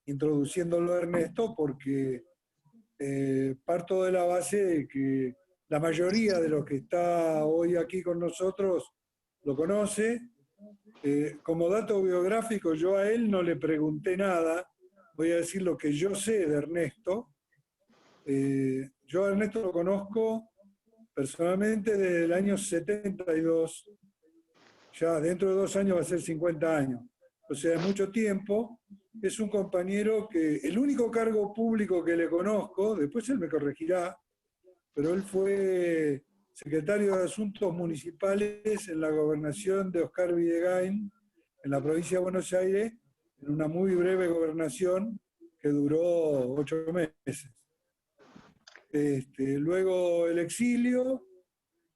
introduciéndolo a Ernesto porque parto de la base de que la mayoría de los que está hoy aquí con nosotros lo conoce. Como dato biográfico, yo a él no le pregunté nada, voy a decir lo que yo sé de Ernesto. Yo a Ernesto lo conozco personalmente desde el año 72, ya dentro de 2 años va a ser 50 años, o sea, mucho tiempo. Es un compañero que el único cargo público que le conozco, después él me corregirá, pero él fue secretario de Asuntos Municipales en la gobernación de Oscar Videgain, en la provincia de Buenos Aires, en una muy breve gobernación que duró 8 meses. Luego el exilio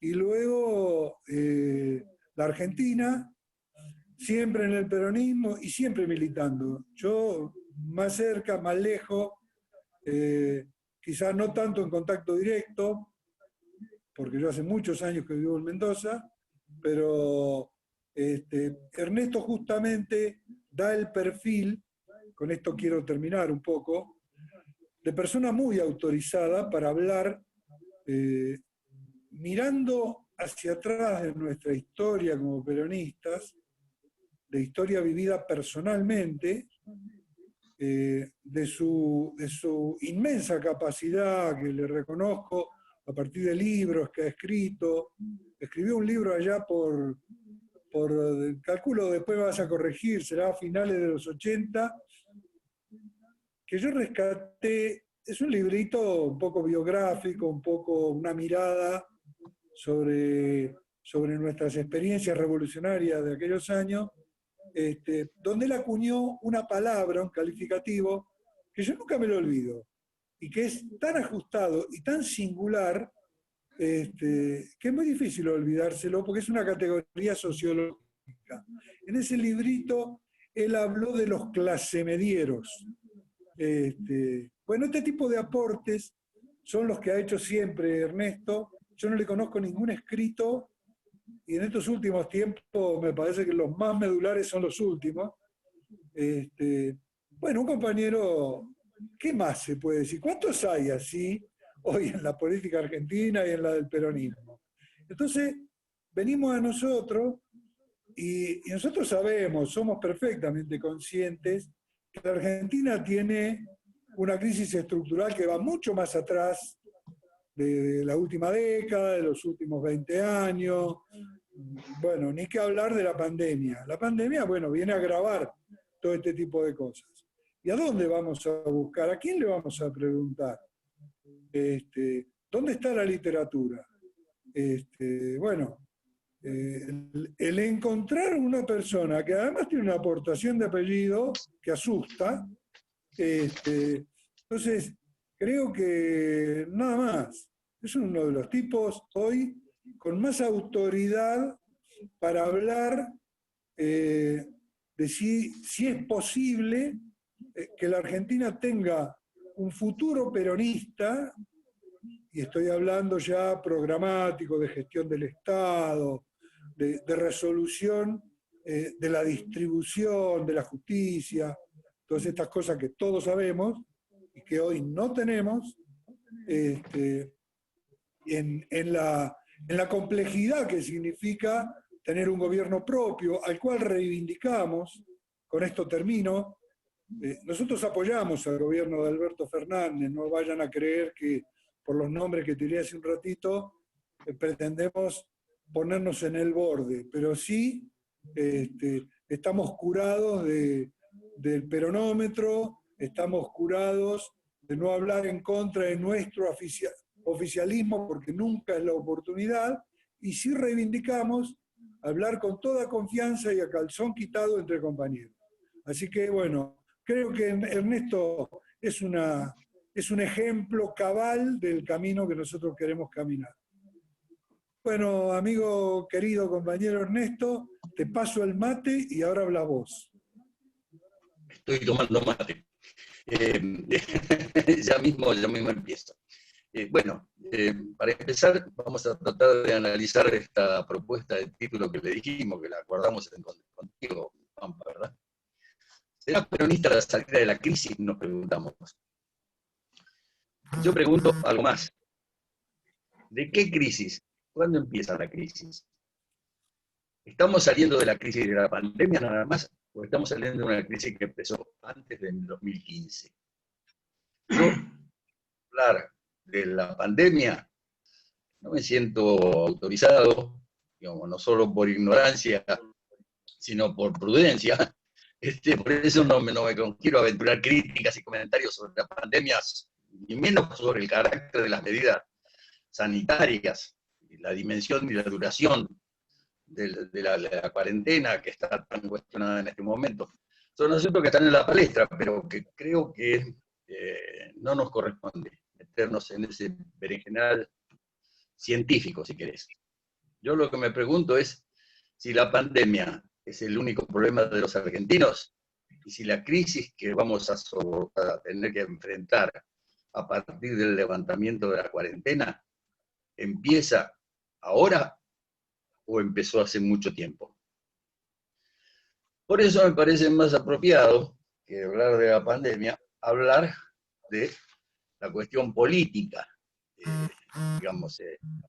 y luego la Argentina, siempre en el peronismo y siempre militando. Yo más cerca, más lejos, quizás no tanto en contacto directo, porque yo hace muchos años que vivo en Mendoza, pero Ernesto justamente da el perfil, con esto quiero terminar un poco, de persona muy autorizada para hablar mirando hacia atrás de nuestra historia como peronistas, de historia vivida personalmente, de su inmensa capacidad que le reconozco a partir de libros que ha escrito. Escribió un libro allá por calculo, después vas a corregir, será a finales de los 80, que yo rescaté. Es un librito un poco biográfico, un poco una mirada sobre nuestras experiencias revolucionarias de aquellos años, donde él acuñó una palabra, un calificativo, que yo nunca me lo olvido, y que es tan ajustado y tan singular, que es muy difícil olvidárselo, porque es una categoría sociológica. En ese librito, él habló de los clasemedieros. Bueno, este tipo de aportes son los que ha hecho siempre Ernesto. Yo no le conozco ningún escrito, y en estos últimos tiempos me parece que los más medulares son los últimos. Bueno, un compañero, ¿qué más se puede decir? ¿Cuántos hay así hoy en la política argentina y en la del peronismo? Entonces, venimos a nosotros y nosotros sabemos, somos perfectamente conscientes que la Argentina tiene una crisis estructural que va mucho más atrás de la última década, de los últimos 20 años. Bueno, ni que hablar de la pandemia. La pandemia, bueno, viene a agravar todo este tipo de cosas. ¿Y a dónde vamos a buscar? ¿A quién le vamos a preguntar? ¿Dónde está la literatura? Bueno, el encontrar una persona que además tiene una aportación de apellido que asusta. Entonces, creo que nada más. Es uno de los tipos hoy con más autoridad para hablar de si es posible que la Argentina tenga un futuro peronista, y estoy hablando ya programático, de gestión del Estado, de resolución de la distribución, de la justicia, todas estas cosas que todos sabemos y que hoy no tenemos, en la complejidad que significa tener un gobierno propio, al cual reivindicamos. Con esto termino. Nosotros apoyamos al gobierno de Alberto Fernández, no vayan a creer que por los nombres que tiré hace un ratito pretendemos ponernos en el borde, pero sí estamos curados del peronómetro, estamos curados de no hablar en contra de nuestro oficialismo, porque nunca es la oportunidad, y sí reivindicamos hablar con toda confianza y a calzón quitado entre compañeros. Así que bueno, creo que Ernesto es un ejemplo cabal del camino que nosotros queremos caminar. Bueno, amigo, querido compañero Ernesto, te paso el mate y ahora habla vos. Estoy tomando mate. Ya mismo empiezo. Bueno, para empezar, vamos a tratar de analizar esta propuesta de título que le dijimos, que la acordamos contigo, Pampa, ¿verdad? ¿Será peronista la salida de la crisis? Nos preguntamos. Yo pregunto algo más. ¿De qué crisis? ¿Cuándo empieza la crisis? ¿Estamos saliendo de la crisis de la pandemia nada más? ¿O estamos saliendo de una crisis que empezó antes del 2015? Yo, hablar de la pandemia, no me siento autorizado, digamos, no solo por ignorancia, sino por prudencia. Por eso no me quiero aventurar críticas y comentarios sobre las pandemias, ni menos sobre el carácter de las medidas sanitarias, y la dimensión y la duración de la cuarentena que está tan cuestionada en este momento. Son asuntos que están en la palestra, pero que creo que no nos corresponde meternos en ese berenjenal científico, si querés. Yo lo que me pregunto es si la pandemia es el único problema de los argentinos y si la crisis que vamos a tener que enfrentar a partir del levantamiento de la cuarentena empieza ahora o empezó hace mucho tiempo. Por eso me parece más apropiado que hablar de la pandemia, hablar de la cuestión política. Digamos, en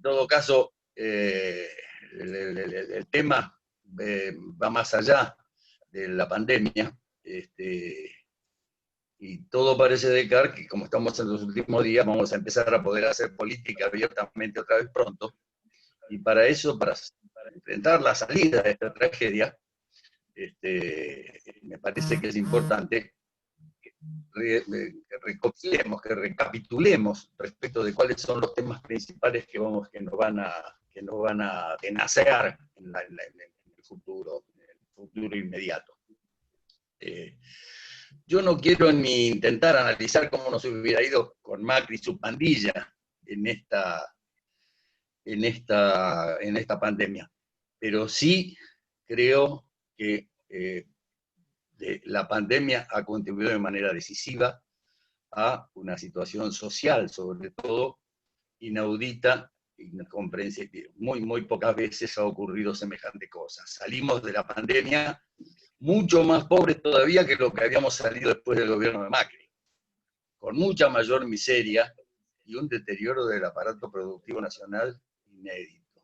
todo caso, el tema va más allá de la pandemia, y todo parece indicar que, como estamos en los últimos días, vamos a empezar a poder hacer política abiertamente otra vez pronto, y para eso, para enfrentar la salida de esta tragedia, me parece que es importante que recapitulemos respecto de cuáles son los temas principales que nos van a tenacear en el futuro inmediato. Yo no quiero ni intentar analizar cómo nos hubiera ido con Macri y su pandilla en esta pandemia, pero sí creo que la pandemia ha contribuido de manera decisiva a una situación social, sobre todo inaudita, incomprensible. Muy pocas veces ha ocurrido semejante cosa. Salimos de la pandemia mucho más pobres todavía que lo que habíamos salido después del gobierno de Macri, con mucha mayor miseria y un deterioro del aparato productivo nacional inédito.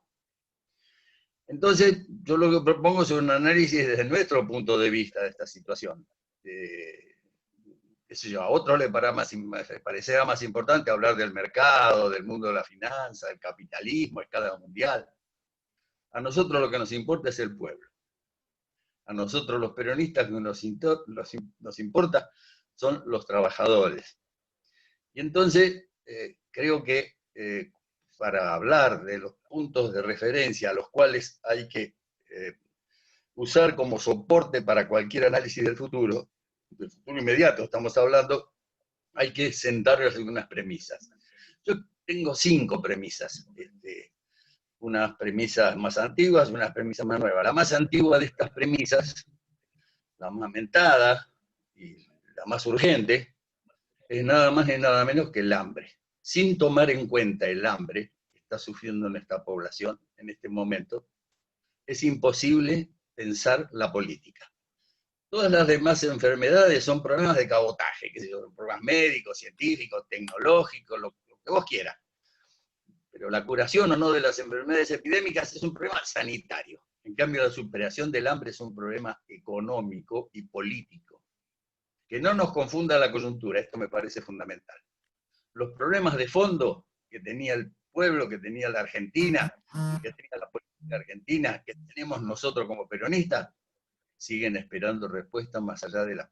Entonces, yo lo que propongo es un análisis desde nuestro punto de vista de esta situación. A otros les parecerá más importante hablar del mercado, del mundo de la finanza, del capitalismo a escala mundial. A nosotros lo que nos importa es el pueblo. A nosotros los peronistas lo que nos importa son los trabajadores. Y entonces, creo que para hablar de los puntos de referencia a los cuales hay que usar como soporte para cualquier análisis del futuro inmediato estamos hablando, hay que sentar algunas premisas. Yo tengo 5 premisas, unas premisas más antiguas y unas premisas más nuevas. La más antigua de estas premisas, la más mentada y la más urgente, es nada más y nada menos que el hambre. Sin tomar en cuenta el hambre que está sufriendo nuestra población en este momento, es imposible pensar la política. Todas las demás enfermedades son problemas de cabotaje, que son problemas médicos, científicos, tecnológicos, lo que vos quieras. Pero la curación o no de las enfermedades epidémicas es un problema sanitario. En cambio, la superación del hambre es un problema económico y político. Que no nos confunda la coyuntura, esto me parece fundamental. Los problemas de fondo que tenía el pueblo, que tenía la Argentina, que tenía la política argentina, que tenemos nosotros como peronistas, siguen esperando respuestas más allá de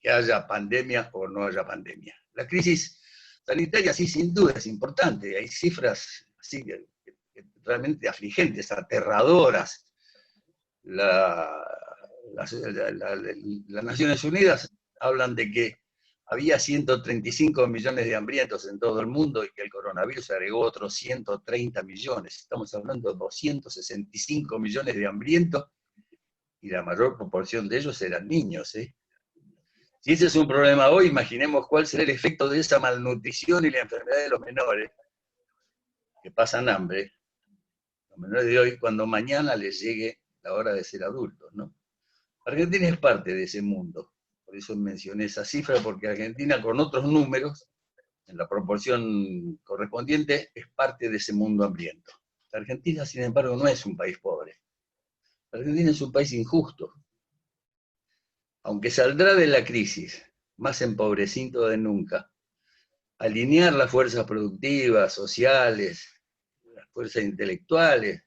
que haya pandemia o no haya pandemia. La crisis sanitaria sí, sin duda, es importante. Hay cifras así que realmente afligentes, aterradoras. Las Naciones Unidas hablan de que había 135 millones de hambrientos en todo el mundo y que el coronavirus agregó otros 130 millones. Estamos hablando de 265 millones de hambrientos y la mayor proporción de ellos eran niños. Si ese es un problema hoy, imaginemos cuál será el efecto de esa malnutrición y la enfermedad de los menores que pasan hambre, los menores de hoy, cuando mañana les llegue la hora de ser adultos, ¿no? Argentina es parte de ese mundo. Por eso mencioné esa cifra, porque Argentina con otros números, en la proporción correspondiente, es parte de ese mundo hambriento. Argentina, sin embargo, no es un país pobre. Argentina es un país injusto. Aunque saldrá de la crisis más empobrecido de nunca, alinear las fuerzas productivas, sociales, las fuerzas intelectuales,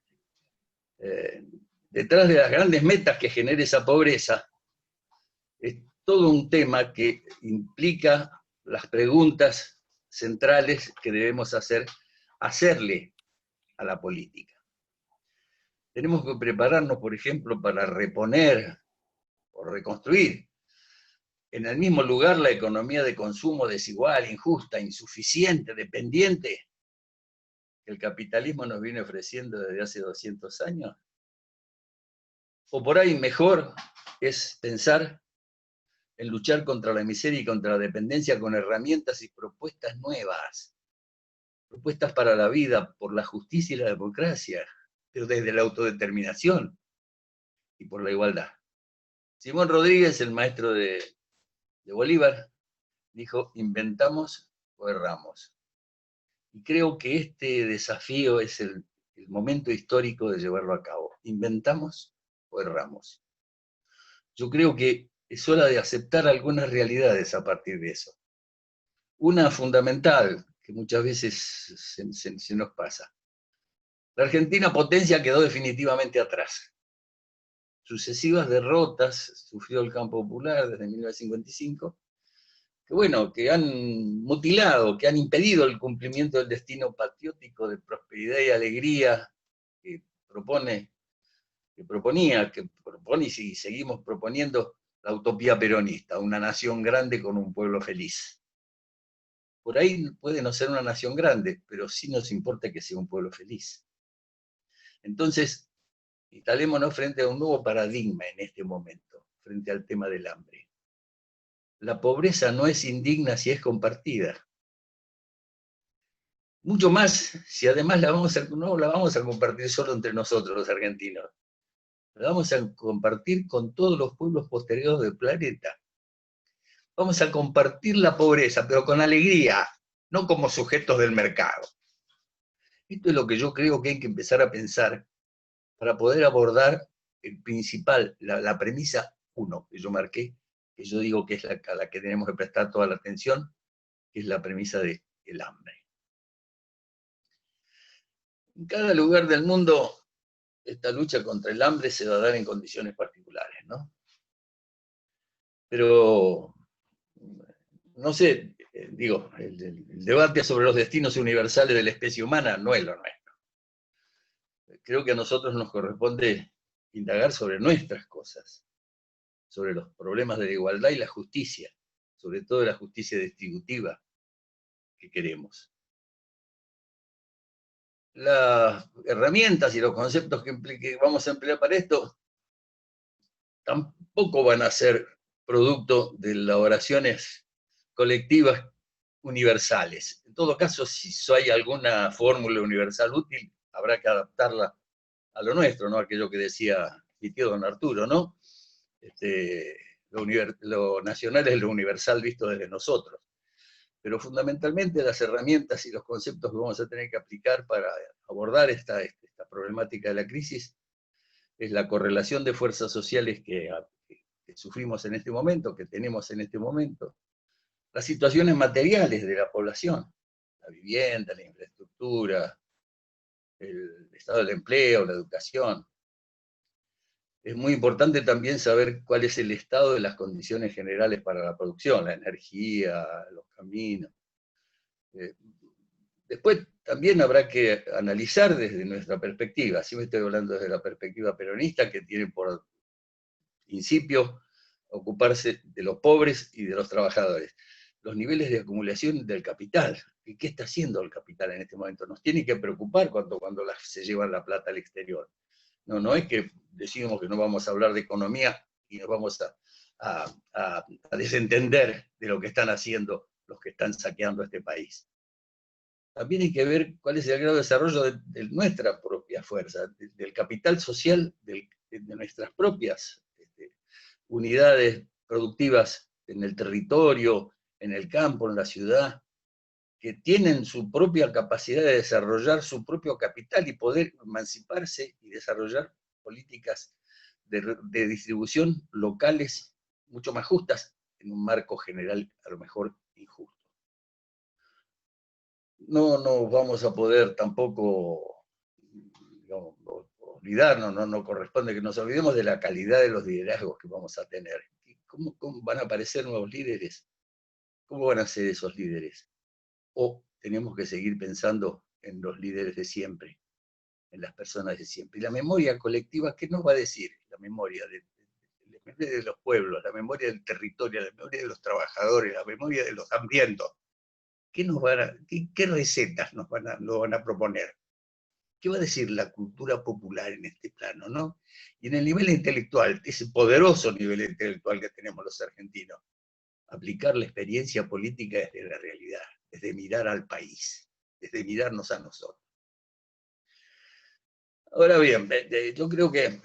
detrás de las grandes metas que genera esa pobreza, es todo un tema que implica las preguntas centrales que debemos hacerle a la política. Tenemos que prepararnos, por ejemplo, para reponer o reconstruir en el mismo lugar la economía de consumo desigual, injusta, insuficiente, dependiente, que el capitalismo nos viene ofreciendo desde hace 200 años. O por ahí mejor es pensar en luchar contra la miseria y contra la dependencia con herramientas y propuestas nuevas, propuestas para la vida, por la justicia y la democracia, pero desde la autodeterminación y por la igualdad. Simón Rodríguez, el maestro de Bolívar, dijo, inventamos o erramos. Y creo que este desafío es el momento histórico de llevarlo a cabo. ¿Inventamos o erramos? Yo creo que es hora de aceptar algunas realidades a partir de eso. Una fundamental, que muchas veces se nos pasa. La Argentina potencia quedó definitivamente atrás. Sucesivas derrotas sufrió el campo popular desde 1955, que bueno, que han mutilado, que han impedido el cumplimiento del destino patriótico de prosperidad y alegría que propone y seguimos proponiendo la utopía peronista, una nación grande con un pueblo feliz. Por ahí puede no ser una nación grande, pero sí nos importa que sea un pueblo feliz. Entonces, instalémonos frente a un nuevo paradigma en este momento, frente al tema del hambre. La pobreza no es indigna si es compartida. Mucho más si además no la vamos a compartir solo entre nosotros los argentinos. La vamos a compartir con todos los pueblos posteriores del planeta. Vamos a compartir la pobreza, pero con alegría, no como sujetos del mercado. Esto es lo que yo creo que hay que empezar a pensar para poder abordar el principal, la premisa 1 que yo marqué, que yo digo que es a la que tenemos que prestar toda la atención, que es la premisa del hambre. En cada lugar del mundo, esta lucha contra el hambre se va a dar en condiciones particulares, ¿no? Pero, no sé, digo, el debate sobre los destinos universales de la especie humana no es lo nuestro. Creo que a nosotros nos corresponde indagar sobre nuestras cosas, sobre los problemas de la igualdad y la justicia, sobre todo la justicia distributiva que queremos. Las herramientas y los conceptos que vamos a emplear para esto tampoco van a ser producto de elaboraciones colectivas universales. En todo caso, si hay alguna fórmula universal útil, habrá que adaptarla a lo nuestro, ¿no? Aquello que decía mi tío don Arturo, ¿no? Lo nacional es lo universal visto desde nosotros. Pero fundamentalmente las herramientas y los conceptos que vamos a tener que aplicar para abordar esta problemática de la crisis es la correlación de fuerzas sociales que sufrimos en este momento, que tenemos en este momento, las situaciones materiales de la población, la vivienda, la infraestructura, el estado del empleo, la educación. Es muy importante también saber cuál es el estado de las condiciones generales para la producción, la energía, los caminos. Después también habrá que analizar desde nuestra perspectiva, así me estoy hablando desde la perspectiva peronista, que tiene por principio ocuparse de los pobres y de los trabajadores. Los niveles de acumulación del capital. ¿Y qué está haciendo el capital en este momento? Nos tiene que preocupar cuando se llevan la plata al exterior. No es que decimos que no vamos a hablar de economía y nos vamos a desentender de lo que están haciendo los que están saqueando este país. También hay que ver cuál es el grado de desarrollo de nuestra propia fuerza, del capital social, de nuestras propias unidades productivas en el territorio, en el campo, en la ciudad, que tienen su propia capacidad de desarrollar su propio capital y poder emanciparse y desarrollar políticas de distribución locales mucho más justas en un marco general a lo mejor injusto. No nos vamos a poder tampoco, digamos, olvidarnos, no corresponde que nos olvidemos de la calidad de los liderazgos que vamos a tener. ¿Cómo van a aparecer nuevos líderes? ¿Cómo van a ser esos líderes? ¿O tenemos que seguir pensando en los líderes de siempre, en las personas de siempre? Y la memoria colectiva, ¿qué nos va a decir? La memoria de los pueblos, la memoria del territorio, la memoria de los trabajadores, la memoria de los hambrientos. ¿Qué recetas nos van a proponer? ¿Qué va a decir la cultura popular en este plano, no? Y en el nivel intelectual, ese poderoso nivel intelectual que tenemos los argentinos, aplicar la experiencia política desde la realidad, desde mirar al país, desde mirarnos a nosotros. Ahora bien, yo creo que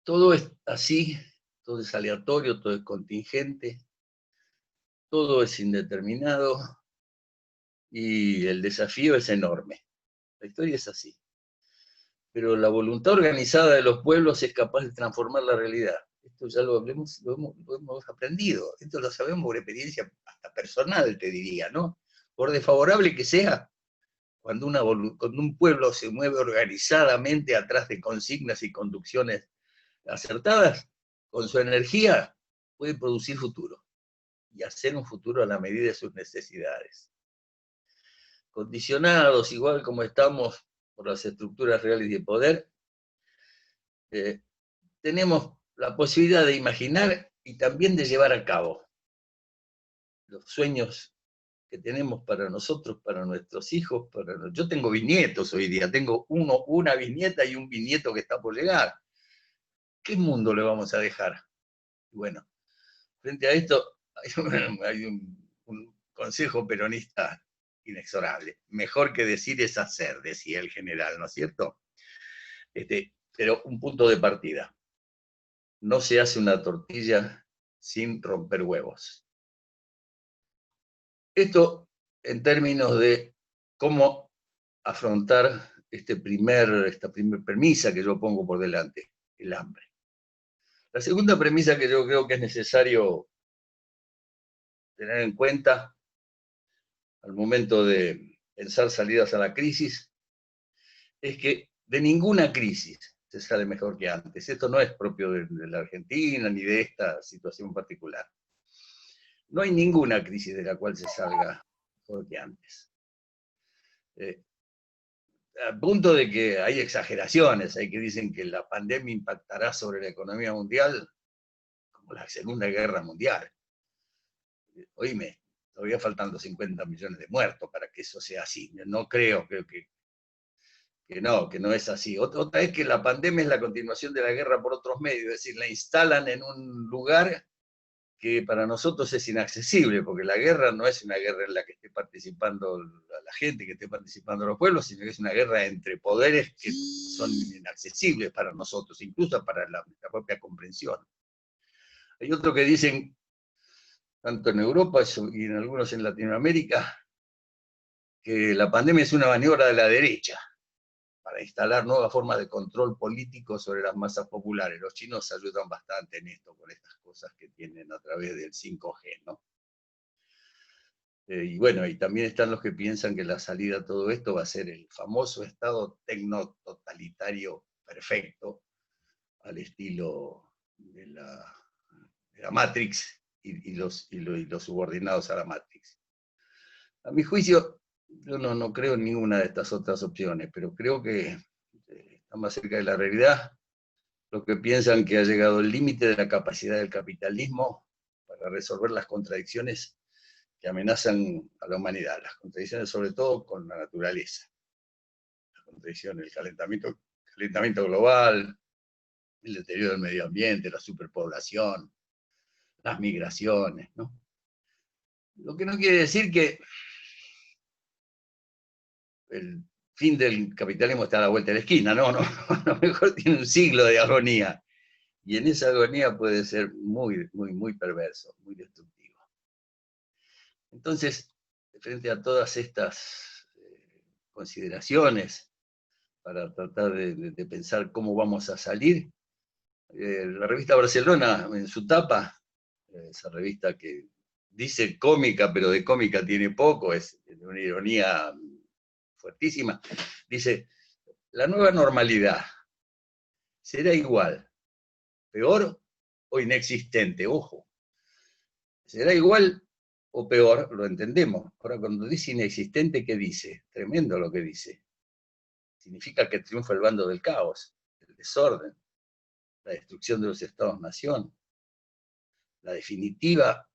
todo es así, todo es aleatorio, todo es contingente, todo es indeterminado y el desafío es enorme. La historia es así. Pero la voluntad organizada de los pueblos es capaz de transformar la realidad. Esto ya lo hemos aprendido, esto lo sabemos por experiencia hasta personal, te diría, ¿no? Por desfavorable que sea, cuando un pueblo se mueve organizadamente atrás de consignas y conducciones acertadas, con su energía puede producir futuro y hacer un futuro a la medida de sus necesidades. Condicionados, igual como estamos por las estructuras reales de poder, tenemos la posibilidad de imaginar y también de llevar a cabo los sueños que tenemos para nosotros, para nuestros hijos. Yo tengo bisnietos hoy día, tengo una bisnieta y un bisnieto que está por llegar. ¿Qué mundo le vamos a dejar? Bueno, frente a esto hay un consejo peronista inexorable. Mejor que decir es hacer, decía el general, ¿no es cierto? Pero un punto de partida. No se hace una tortilla sin romper huevos. Esto en términos de cómo afrontar esta primera premisa que yo pongo por delante, el hambre. La segunda premisa que yo creo que es necesario tener en cuenta al momento de pensar salidas a la crisis es que de ninguna crisis se sale mejor que antes. Esto no es propio de la Argentina ni de esta situación particular. No hay ninguna crisis de la cual se salga mejor que antes. Al punto de que hay exageraciones, hay que dicen que la pandemia impactará sobre la economía mundial como la Segunda Guerra Mundial. Oíme, todavía faltan los 50 millones de muertos para que eso sea así. No creo que no es así. Otra es que la pandemia es la continuación de la guerra por otros medios, es decir, la instalan en un lugar que para nosotros es inaccesible, porque la guerra no es una guerra en la que esté participando la gente, que esté participando los pueblos, sino que es una guerra entre poderes que son inaccesibles para nosotros, incluso para nuestra propia comprensión. Hay otros que dicen, tanto en Europa y en algunos en Latinoamérica, que la pandemia es una maniobra de la derecha para instalar nuevas formas de control político sobre las masas populares. Los chinos ayudan bastante en esto, con estas cosas que tienen a través del 5G, ¿no? Y bueno, y también están los que piensan que la salida a todo esto va a ser el famoso Estado tecno-totalitario perfecto, al estilo de la Matrix y los subordinados a la Matrix. A mi juicio, yo no creo en ninguna de estas otras opciones, pero creo que están más cerca de la realidad los que piensan que ha llegado el límite de la capacidad del capitalismo para resolver las contradicciones que amenazan a la humanidad, las contradicciones sobre todo con la naturaleza, la contradicción del calentamiento global, el deterioro del medio ambiente, la superpoblación, las migraciones, ¿no? Lo que no quiere decir que el fin del capitalismo está a la vuelta de la esquina, no, a lo mejor tiene un siglo de agonía. Y en esa agonía puede ser muy, muy, muy perverso, muy destructivo. Entonces, frente a todas estas consideraciones, para tratar de pensar cómo vamos a salir, la revista Barcelona, en su tapa, esa revista que dice cómica, pero de cómica tiene poco, es una ironía fuertísima, dice, la nueva normalidad será igual, peor o inexistente, ojo, será igual o peor, lo entendemos. Ahora, cuando dice inexistente, ¿qué dice? Tremendo lo que dice. Significa que triunfa el bando del caos, el desorden, la destrucción de los estados-nación, la definitiva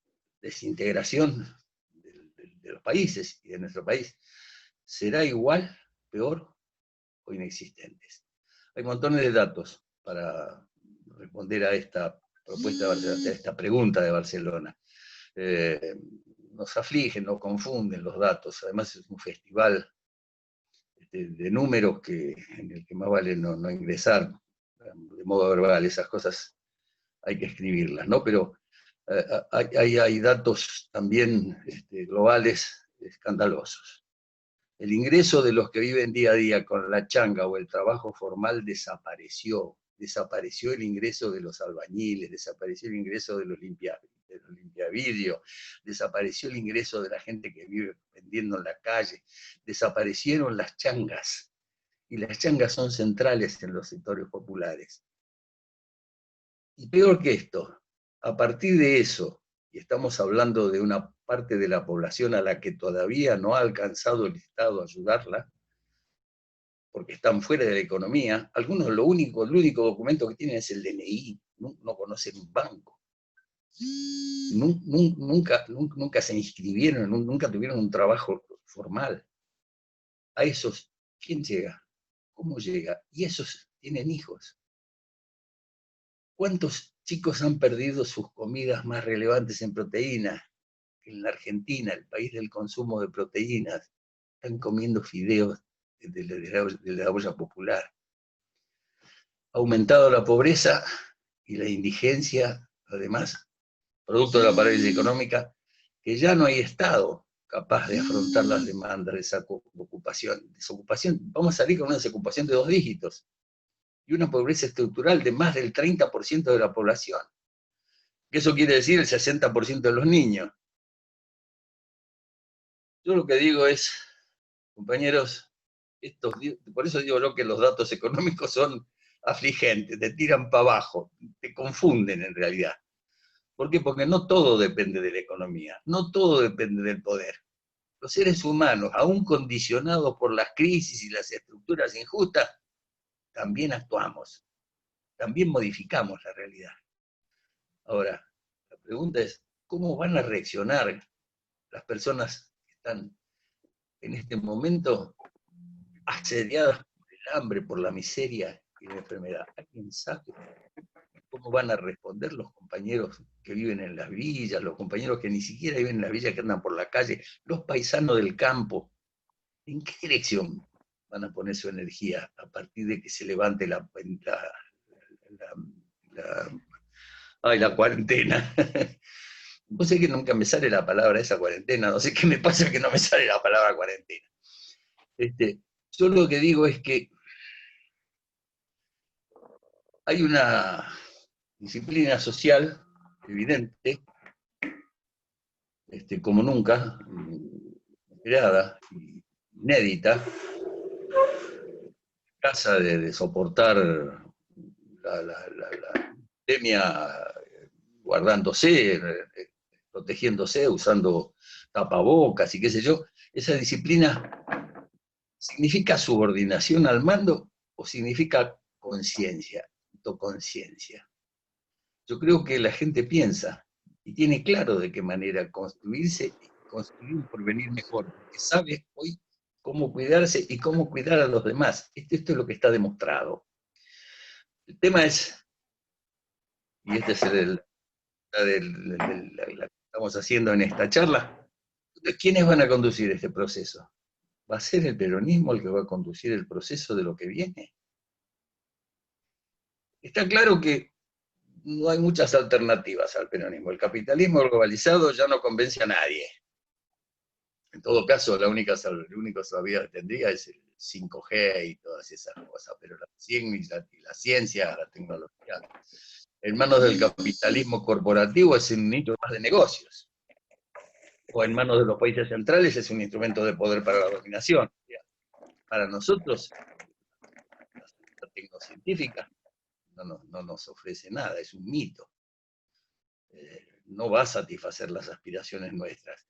desintegración de los países y de nuestro país. ¿Será igual, peor o inexistentes? Hay montones de datos para responder a esta propuesta, a esta pregunta de Barcelona. Nos afligen, nos confunden los datos. Además es un festival de números en el que más vale no ingresar de modo verbal. Esas cosas hay que escribirlas, ¿no? Pero hay datos también globales escandalosos. El ingreso de los que viven día a día con la changa o el trabajo formal desapareció. Desapareció el ingreso de los albañiles, desapareció el ingreso de los limpiavidrios, desapareció el ingreso de la gente que vive vendiendo en la calle, desaparecieron las changas. Y las changas son centrales en los sectores populares. Y peor que esto, a partir de eso, y estamos hablando de una parte de la población a la que todavía no ha alcanzado el Estado a ayudarla, porque están fuera de la economía, algunos el único documento que tienen es el DNI, no conocen un banco, nunca se inscribieron, nunca tuvieron un trabajo formal. A esos, ¿quién llega? ¿Cómo llega? Y esos tienen hijos. ¿Cuántos chicos han perdido sus comidas más relevantes en proteínas? En la Argentina, el país del consumo de proteínas, están comiendo fideos de la olla popular. Ha aumentado la pobreza y la indigencia, además, producto de la parálisis económica, que ya no hay Estado capaz de afrontar las demandas de esa ocupación. Vamos a salir con una desocupación de 2 dígitos y una pobreza estructural de más del 30% de la población. Eso quiere decir el 60% de los niños. Yo lo que digo es, compañeros, por eso digo yo que los datos económicos son afligentes, te tiran para abajo, te confunden en realidad. ¿Por qué? Porque no todo depende de la economía, no todo depende del poder. Los seres humanos, aún condicionados por las crisis y las estructuras injustas, también actuamos, también modificamos la realidad. Ahora, la pregunta es, ¿cómo van a reaccionar las personas que están en este momento asediadas por el hambre, por la miseria y la enfermedad? ¿Alguien sabe cómo van a responder los compañeros que viven en las villas, los compañeros que ni siquiera viven en las villas, que andan por la calle, los paisanos del campo? ¿En qué dirección van a poner su energía a partir de que se levante la cuarentena? Vos sé que nunca me sale la palabra esa cuarentena, no sé qué me pasa que no me sale la palabra cuarentena. Yo lo que digo es que hay una disciplina social evidente, como nunca, creada, inédita, capaz de soportar la pandemia guardándose, protegiéndose, usando tapabocas y qué sé yo. Esa disciplina significa subordinación al mando o significa conciencia, autoconciencia. Yo creo que la gente piensa y tiene claro de qué manera construirse y construir un porvenir mejor, porque sabe hoy cómo cuidarse y cómo cuidar a los demás. Esto es lo que está demostrado. El tema es, y este es la que estamos haciendo en esta charla, ¿quiénes van a conducir este proceso? ¿Va a ser el peronismo el que va a conducir el proceso de lo que viene? Está claro que no hay muchas alternativas al peronismo. El capitalismo globalizado ya no convence a nadie. En todo caso, el único salvavidas que tendría es el 5G y todas esas cosas, pero la ciencia, la tecnología, en manos del capitalismo corporativo es un nicho más de negocios. O en manos de los países centrales es un instrumento de poder para la dominación. Para nosotros, la tecnocientífica no nos ofrece nada, es un mito. No va a satisfacer las aspiraciones nuestras.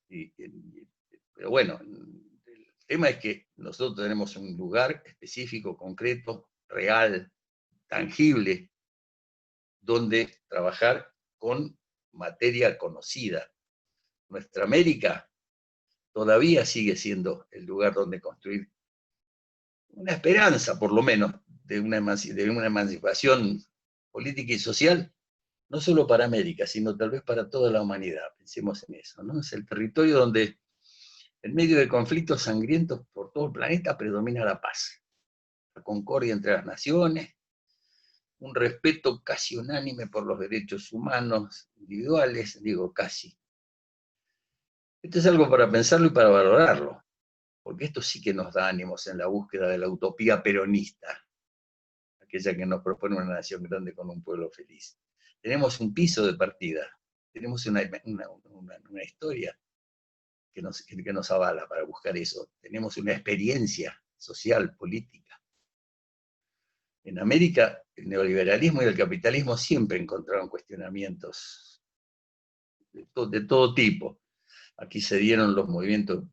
Pero bueno, el tema es que nosotros tenemos un lugar específico, concreto, real, tangible, donde trabajar con materia conocida. Nuestra América todavía sigue siendo el lugar donde construir una esperanza, por lo menos, de una emancipación política y social, no solo para América, sino tal vez para toda la humanidad. Pensemos en eso, ¿no? Es el territorio donde, en medio de conflictos sangrientos por todo el planeta, predomina la paz, la concordia entre las naciones, un respeto casi unánime por los derechos humanos individuales, digo casi. Esto es algo para pensarlo y para valorarlo, porque esto sí que nos da ánimos en la búsqueda de la utopía peronista, aquella que nos propone una nación grande con un pueblo feliz. Tenemos un piso de partida, tenemos una historia que nos avala para buscar eso, tenemos una experiencia social, política. En América, el neoliberalismo y el capitalismo siempre encontraron cuestionamientos de todo tipo. Aquí se dieron los movimientos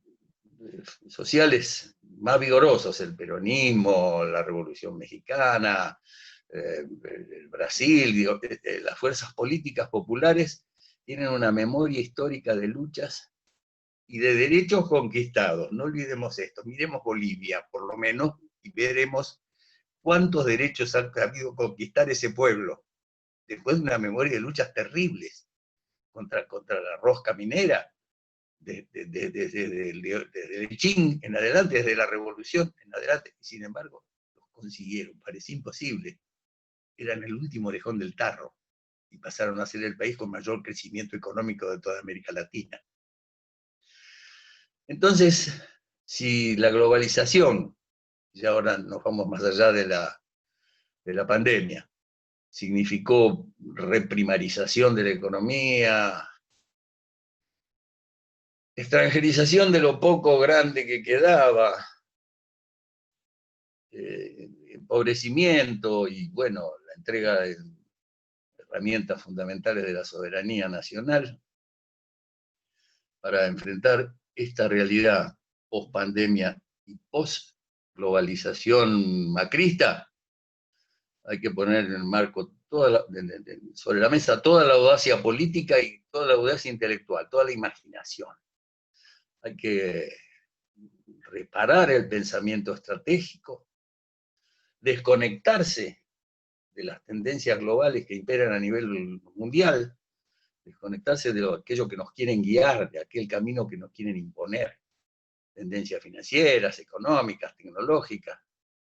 sociales más vigorosos, el peronismo, la Revolución Mexicana, el Brasil, digo, las fuerzas políticas populares tienen una memoria histórica de luchas y de derechos conquistados. No olvidemos esto, miremos Bolivia, por lo menos, y veremos cuántos derechos ha habido conquistar ese pueblo, después de una memoria de luchas terribles contra la rosca minera, desde el Qing en adelante, desde la Revolución en adelante, y sin embargo, los consiguieron, parecía imposible. Eran el último orejón del tarro, y pasaron a ser el país con mayor crecimiento económico de toda América Latina. Entonces, si la globalización, y ahora nos vamos más allá de la pandemia, significó reprimarización de la economía, extranjerización de lo poco grande que quedaba, empobrecimiento y, bueno, la entrega de herramientas fundamentales de la soberanía nacional para enfrentar esta realidad post-pandemia y post-globalización macrista. Hay que poner en el marco sobre la mesa toda la audacia política y toda la audacia intelectual, toda la imaginación. Hay que reparar el pensamiento estratégico, desconectarse de las tendencias globales que imperan a nivel mundial, desconectarse de aquello que nos quieren guiar, de aquel camino que nos quieren imponer, tendencias financieras, económicas, tecnológicas,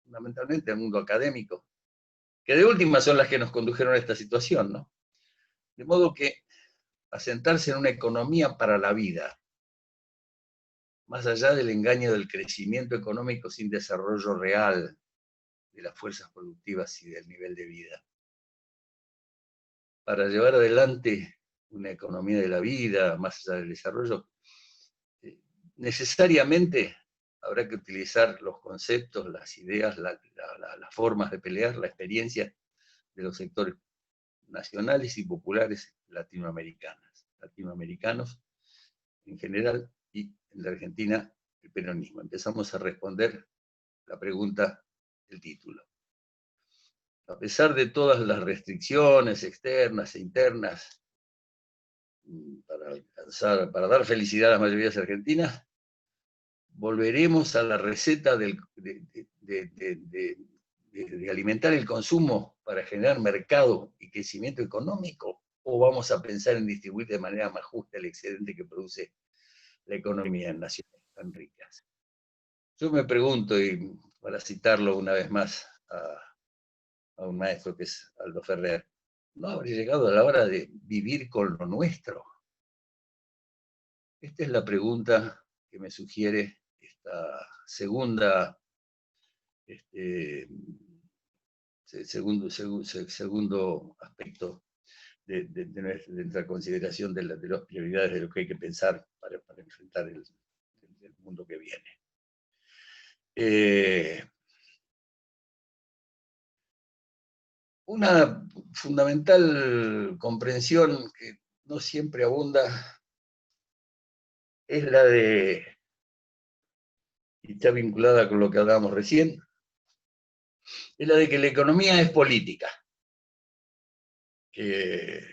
fundamentalmente el mundo académico, que de última son las que nos condujeron a esta situación, ¿no? De modo que asentarse en una economía para la vida, más allá del engaño del crecimiento económico sin desarrollo real de las fuerzas productivas y del nivel de vida. Para llevar adelante una economía de la vida, más allá del desarrollo, necesariamente habrá que utilizar los conceptos, las ideas, las formas de pelear, la experiencia de los sectores nacionales y populares latinoamericanos en general, y en la Argentina el peronismo. Empezamos a responder la pregunta del título. A pesar de todas las restricciones externas e internas para dar felicidad a las mayorías argentinas, volveremos a la receta de alimentar el consumo para generar mercado y crecimiento económico, o vamos a pensar en distribuir de manera más justa el excedente que produce la economía en naciones tan ricas. Yo me pregunto, y para citarlo una vez más a un maestro que es Aldo Ferrer, ¿no habrá llegado la hora de vivir con lo nuestro? Esta es la pregunta que me sugiere esta segunda, este, segundo aspecto de nuestra consideración de las prioridades de lo que hay que pensar para enfrentar el mundo que viene. Una fundamental comprensión que no siempre abunda es la de, y está vinculada con lo que hablábamos recién, es la de que la economía es política. Que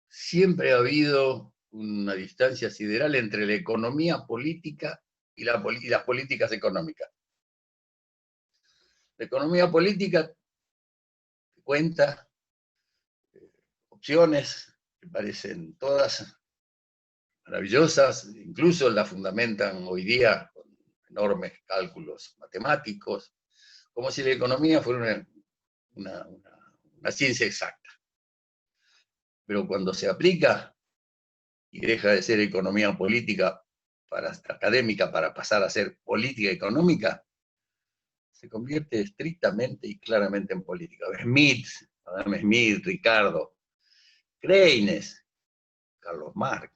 siempre ha habido una distancia sideral entre la economía política y las políticas económicas. La economía política cuenta opciones que parecen todas maravillosas, incluso las fundamentan hoy día con enormes cálculos matemáticos, como si la economía fuera una ciencia exacta. Pero cuando se aplica y deja de ser economía política académica para pasar a ser política económica, se convierte estrictamente y claramente en política. Adam Smith, Ricardo, Keynes, Carlos Marx,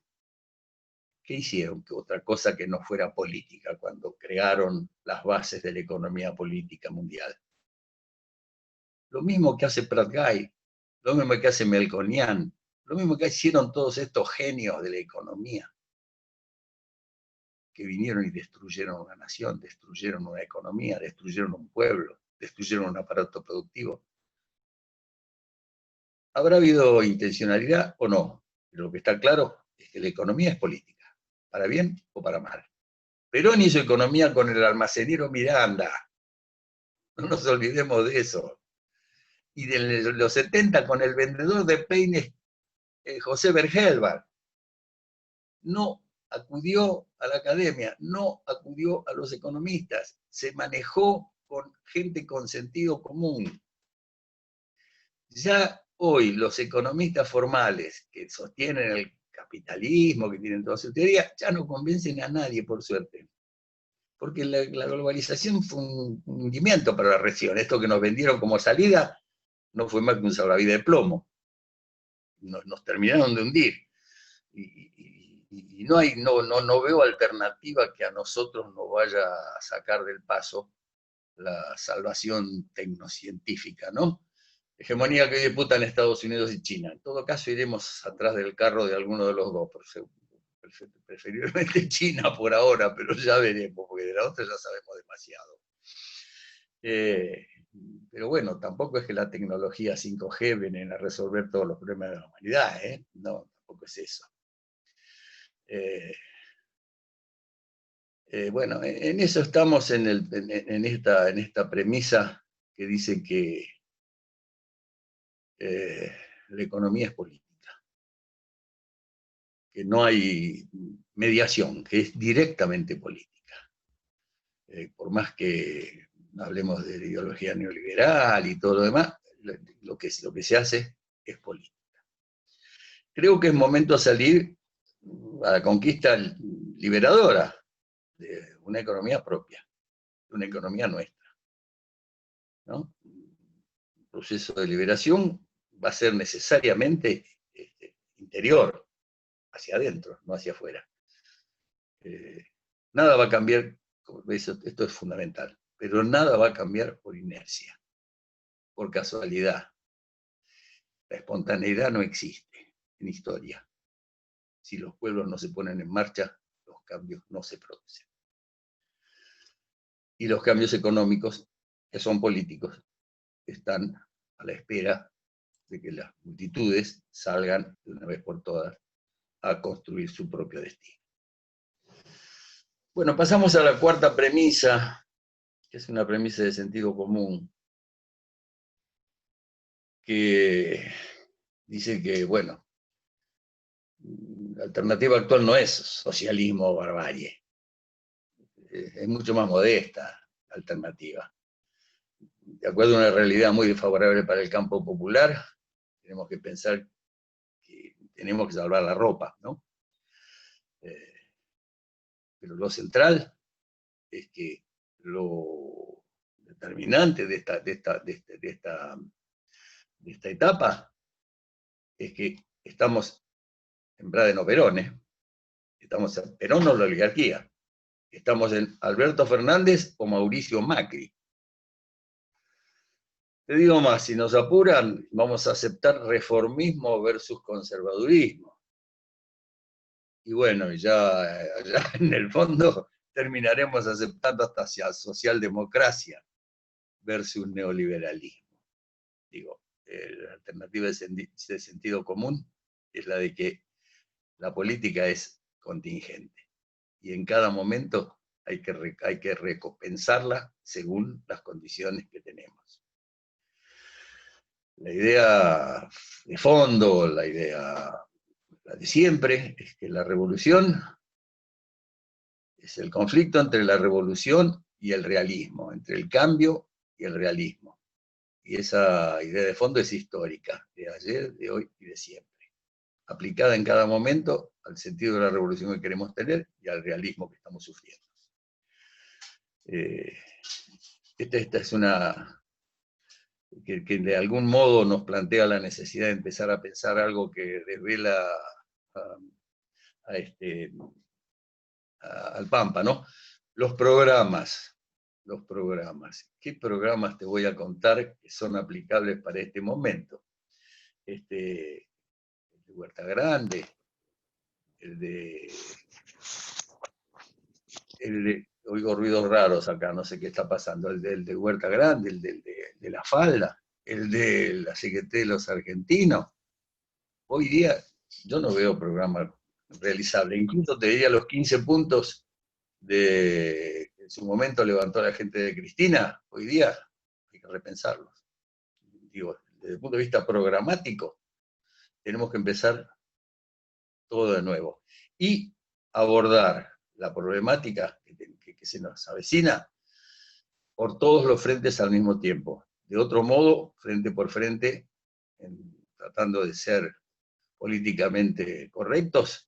¿qué hicieron? Que otra cosa que no fuera política cuando crearon las bases de la economía política mundial. Lo mismo que hace Pratt Guy, lo mismo que hace Melconian, lo mismo que hicieron todos estos genios de la economía, que vinieron y destruyeron una nación, destruyeron una economía, destruyeron un pueblo, destruyeron un aparato productivo. ¿Habrá habido intencionalidad o no? Pero lo que está claro es que la economía es política, para bien o para mal. Perón hizo economía con el almacenero Miranda, no nos olvidemos de eso. Y de los 70 con el vendedor de peines José Bergelbach. No acudió a la academia, no acudió a los economistas, se manejó con gente con sentido común. Ya hoy los economistas formales que sostienen el capitalismo, que tienen toda su teoría, ya no convencen a nadie, por suerte. Porque la globalización fue un hundimiento para la región. Esto que nos vendieron como salida no fue más que un salvavidas de plomo. Nos terminaron de hundir. Y no veo alternativa que a nosotros nos vaya a sacar del paso la salvación tecnocientífica, ¿no? Hegemonía que hoy disputan Estados Unidos y China. En todo caso, iremos atrás del carro de alguno de los dos, preferiblemente China por ahora, pero ya veremos, porque de la otra ya sabemos demasiado. Pero bueno, tampoco es que la tecnología 5G viene a resolver todos los problemas de la humanidad, ¿eh? No, tampoco es eso. Bueno, en eso estamos en esta premisa que dice que la economía es política, que no hay mediación, que es directamente política. Por más que hablemos de ideología neoliberal y todo lo demás, lo que se hace es política. Creo que es momento de salir a la conquista liberadora de una economía propia, de una economía nuestra, ¿no? El proceso de liberación va a ser necesariamente interior, hacia adentro, no hacia afuera. Nada va a cambiar, esto es fundamental, pero nada va a cambiar por inercia, por casualidad. La espontaneidad no existe en historia. Si los pueblos no se ponen en marcha, los cambios no se producen. Y los cambios económicos, que son políticos, están a la espera de que las multitudes salgan de una vez por todas a construir su propio destino. Bueno, pasamos a la cuarta premisa, que es una premisa de sentido común, que dice que, bueno, la alternativa actual no es socialismo o barbarie, es mucho más modesta la alternativa. De acuerdo a una realidad muy desfavorable para el campo popular, tenemos que pensar que tenemos que salvar la ropa, ¿no? Pero lo central es que lo determinante de esta etapa es que estamos en Pradeno Perón, estamos en Perón o la oligarquía, estamos en Alberto Fernández o Mauricio Macri. Te digo más, si nos apuran, vamos a aceptar reformismo versus conservadurismo. Y bueno, ya en el fondo terminaremos aceptando hasta hacia socialdemocracia versus neoliberalismo. Digo, la alternativa de sentido común es la de que la política es contingente y en cada momento hay que recompensarla según las condiciones que tenemos. La idea de fondo, la idea de siempre, es que la revolución es el conflicto entre la revolución y el realismo, entre el cambio y el realismo. Y esa idea de fondo es histórica, de ayer, de hoy y de siempre, aplicada en cada momento al sentido de la revolución que queremos tener y al realismo que estamos sufriendo. Esta es una que de algún modo nos plantea la necesidad de empezar a pensar algo que revela al Pampa, ¿no? Los programas. ¿Qué programas te voy a contar que son aplicables para este momento? El de Huerta Grande, oigo ruidos raros acá, no sé qué está pasando, el de Huerta Grande, el de la falda, el de la Secretaría de los Argentinos. Hoy día yo no veo programa realizable, incluso te diría los 15 puntos que en su momento levantó la gente de Cristina, hoy día hay que repensarlos. Digo, desde el punto de vista programático, tenemos que empezar todo de nuevo y abordar la problemática que se nos avecina por todos los frentes al mismo tiempo. De otro modo, frente por frente, tratando de ser políticamente correctos,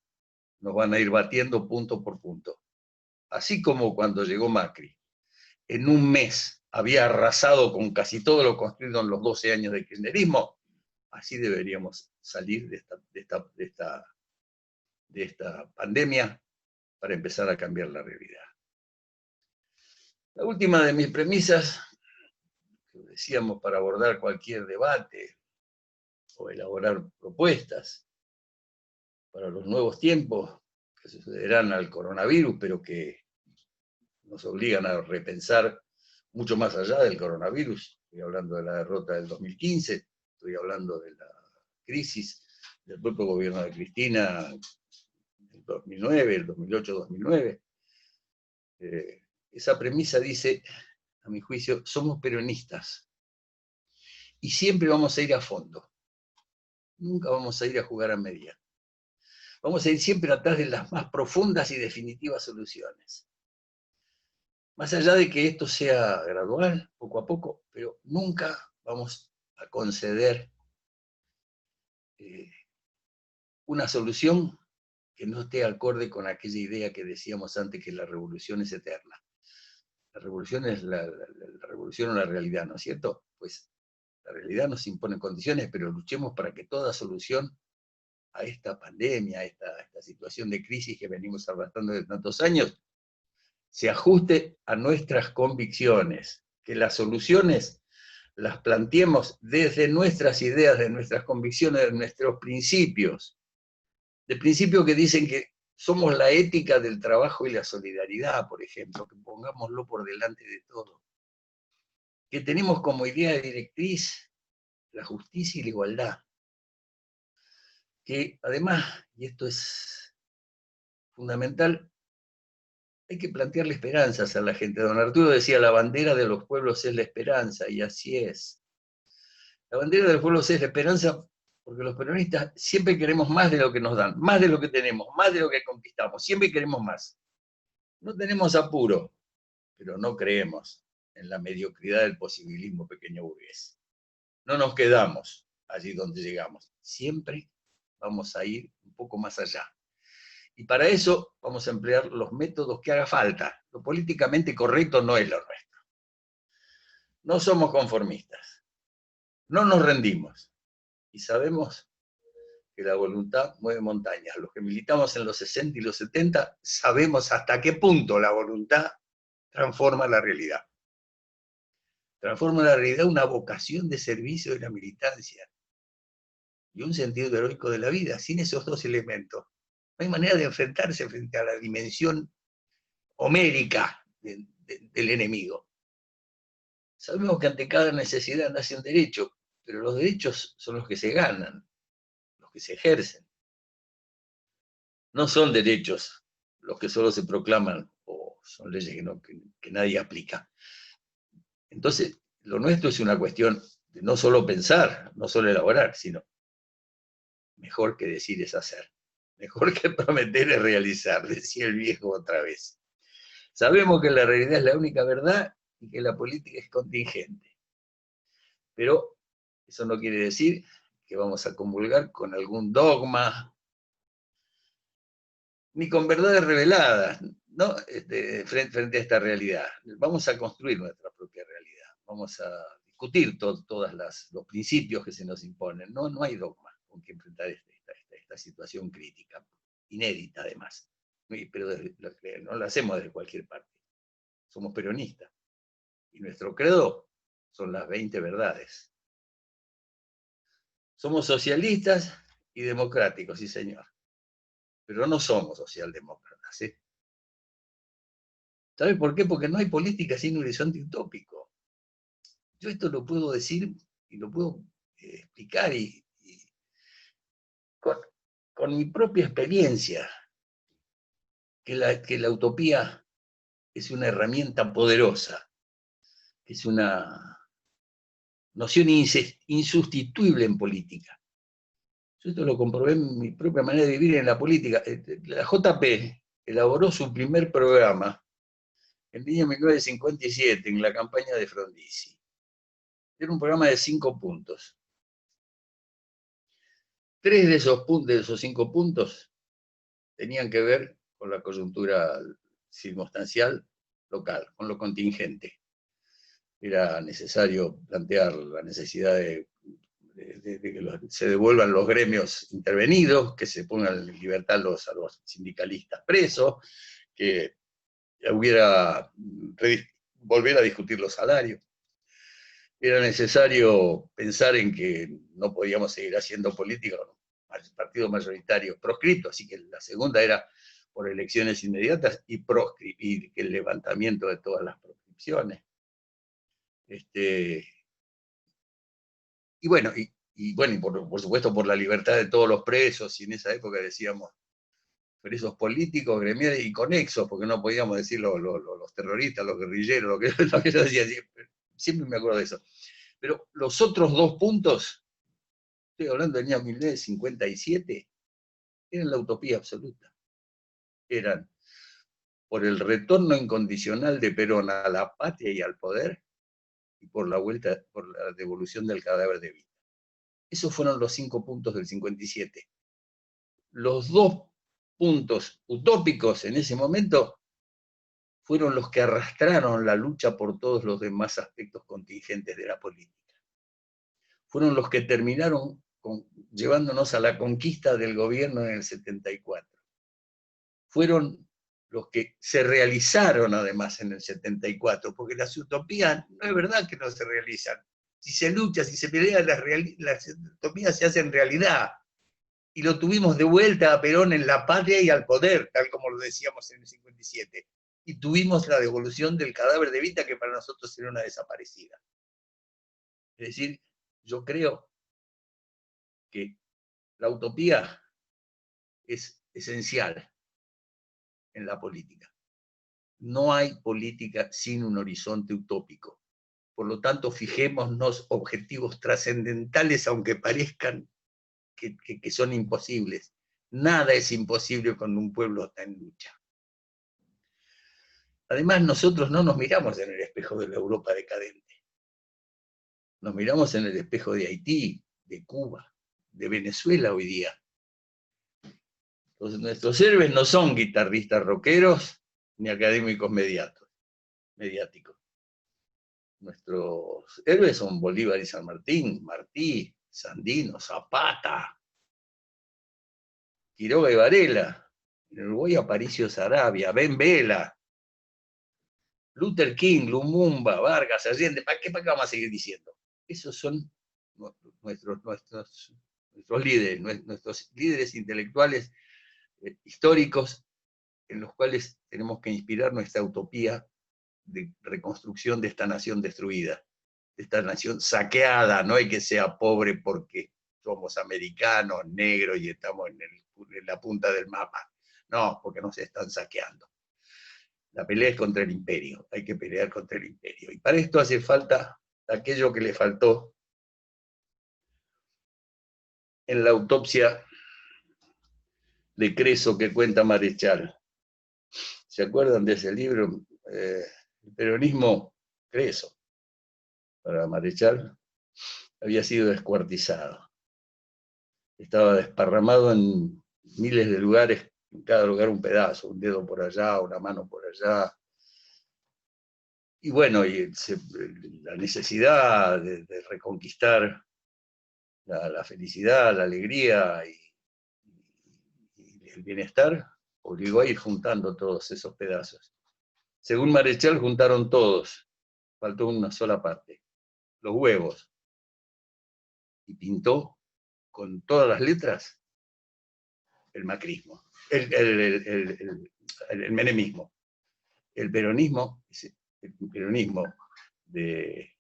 nos van a ir batiendo punto por punto. Así como cuando llegó Macri, en un mes había arrasado con casi todo lo construido en los 12 años de kirchnerismo, así deberíamos salir de esta pandemia para empezar a cambiar la realidad. La última de mis premisas, que decíamos para abordar cualquier debate o elaborar propuestas para los nuevos tiempos que sucederán al coronavirus, pero que nos obligan a repensar mucho más allá del coronavirus. Estoy hablando de la derrota del 2015, estoy hablando de la crisis del propio gobierno de Cristina el 2009, el 2008-2009. Esa premisa dice, a mi juicio, somos peronistas y siempre vamos a ir a fondo. Nunca vamos a ir a jugar a media. Vamos a ir siempre atrás de las más profundas y definitivas soluciones. Más allá de que esto sea gradual, poco a poco, pero nunca vamos a conceder una solución que no esté acorde con aquella idea que decíamos antes, que la revolución es eterna. La revolución es la revolución o la realidad, ¿no es cierto? Pues la realidad nos impone condiciones, pero luchemos para que toda solución a esta pandemia, a esta situación de crisis que venimos arrastrando de tantos años, se ajuste a nuestras convicciones, que las soluciones las planteemos desde nuestras ideas, de nuestras convicciones, de nuestros principios, de principios que dicen que somos la ética del trabajo y la solidaridad, por ejemplo, que pongámoslo por delante de todo, que tenemos como idea de directriz la justicia y la igualdad, que además, y esto es fundamental, hay que plantearle esperanzas a la gente. Don Arturo decía, la bandera de los pueblos es la esperanza, y así es. La bandera de los pueblos es la esperanza porque los peronistas siempre queremos más de lo que nos dan, más de lo que tenemos, más de lo que conquistamos, siempre queremos más. No tenemos apuro, pero no creemos en la mediocridad del posibilismo pequeño burgués. No nos quedamos allí donde llegamos. Siempre vamos a ir un poco más allá. Y para eso vamos a emplear los métodos que haga falta. Lo políticamente correcto no es lo nuestro. No somos conformistas. No nos rendimos. Y sabemos que la voluntad mueve montañas. Los que militamos en los 60 y los 70 sabemos hasta qué punto la voluntad transforma la realidad. Transforma la realidad una vocación de servicio de la militancia y un sentido heroico de la vida. Sin esos dos elementos, no hay manera de enfrentarse frente a la dimensión homérica del enemigo. Sabemos que ante cada necesidad nace un derecho, pero los derechos son los que se ganan, los que se ejercen. No son derechos los que solo se proclaman o son leyes que nadie aplica. Entonces, lo nuestro es una cuestión de no solo pensar, no solo elaborar, sino mejor que decir es hacer. Mejor que prometer es realizar, decía el viejo otra vez. Sabemos que la realidad es la única verdad y que la política es contingente. Pero eso no quiere decir que vamos a comulgar con algún dogma, ni con verdades reveladas, ¿no? Frente a esta realidad. Vamos a construir nuestra propia realidad. Vamos a discutir todos los principios que se nos imponen. No hay dogma con que enfrentar esta situación crítica, inédita además. Pero no la hacemos desde cualquier parte. Somos peronistas. Y nuestro credo son las 20 verdades. Somos socialistas y democráticos, sí señor. Pero no somos socialdemócratas. ¿Sabe por qué? Porque no hay política sin horizonte utópico. Yo esto lo puedo decir y lo puedo explicar con mi propia experiencia, que la utopía es una herramienta poderosa, que es una noción insustituible en política. Yo esto lo comprobé en mi propia manera de vivir en la política. La JP elaboró su primer programa en el año 1957, en la campaña de Frondizi. Era un programa de 5 puntos. 3 de esos 5 puntos tenían que ver con la coyuntura circunstancial local, con lo contingente. Era necesario plantear la necesidad de que se devuelvan los gremios intervenidos, que se pongan en libertad a los sindicalistas presos, que hubiera volver a discutir los salarios. Era necesario pensar en que no podíamos seguir haciendo política con un partido mayoritario proscrito, así que la segunda era por elecciones inmediatas y el levantamiento de todas las proscripciones. Y bueno, por supuesto por la libertad de todos los presos, y en esa época decíamos presos políticos, gremiales y conexos, porque no podíamos decir los terroristas, los guerrilleros, lo que yo decía, siempre me acuerdo de eso. Pero los otros 2 puntos, estoy hablando del año 1957, eran la utopía absoluta. Eran por el retorno incondicional de Perón a la patria y al poder, y por la devolución del cadáver de Evita. Esos fueron los 5 puntos del 57. Los 2 puntos utópicos en ese momento fueron los que arrastraron la lucha por todos los demás aspectos contingentes de la política. Fueron los que terminaron llevándonos a la conquista del gobierno en el 74. Fueron los que se realizaron además en el 74, porque las utopías no es verdad que no se realizan. Si se lucha, si se pelea, las utopías se hacen realidad. Y lo tuvimos de vuelta a Perón en la patria y al poder, tal como lo decíamos en el 57. Y tuvimos la devolución del cadáver de Evita, que para nosotros era una desaparecida. Es decir, yo creo que la utopía es esencial en la política. No hay política sin un horizonte utópico. Por lo tanto, fijémonos objetivos trascendentales, aunque parezcan que son imposibles. Nada es imposible cuando un pueblo está en lucha. Además, nosotros no nos miramos en el espejo de la Europa decadente. Nos miramos en el espejo de Haití, de Cuba, de Venezuela hoy día. Entonces, nuestros héroes no son guitarristas rockeros ni académicos mediáticos. Nuestros héroes son Bolívar y San Martín, Martí, Sandino, Zapata, Quiroga y Varela, en Uruguay Aparicio Saravia, Ben Vela, Luther King, Lumumba, Vargas, Allende. ¿Para qué vamos a seguir diciendo? Esos son nuestros líderes intelectuales históricos en los cuales tenemos que inspirar nuestra utopía de reconstrucción de esta nación destruida, de esta nación saqueada. No hay que sea pobre porque somos americanos, negros y estamos en la punta del mapa. No, porque nos están saqueando. La pelea es contra el imperio, hay que pelear contra el imperio. Y para esto hace falta aquello que le faltó en la autopsia de Creso que cuenta Marechal. ¿Se acuerdan de ese libro? El peronismo Creso, para Marechal, había sido descuartizado. Estaba desparramado en miles de lugares, en cada lugar un pedazo, un dedo por allá, una mano por allá. Y bueno, la necesidad de reconquistar la felicidad, la alegría y el bienestar obligó a ir juntando todos esos pedazos. Según Marechal, juntaron todos, faltó una sola parte, los huevos, y pintó con todas las letras el macrismo, el menemismo. El peronismo de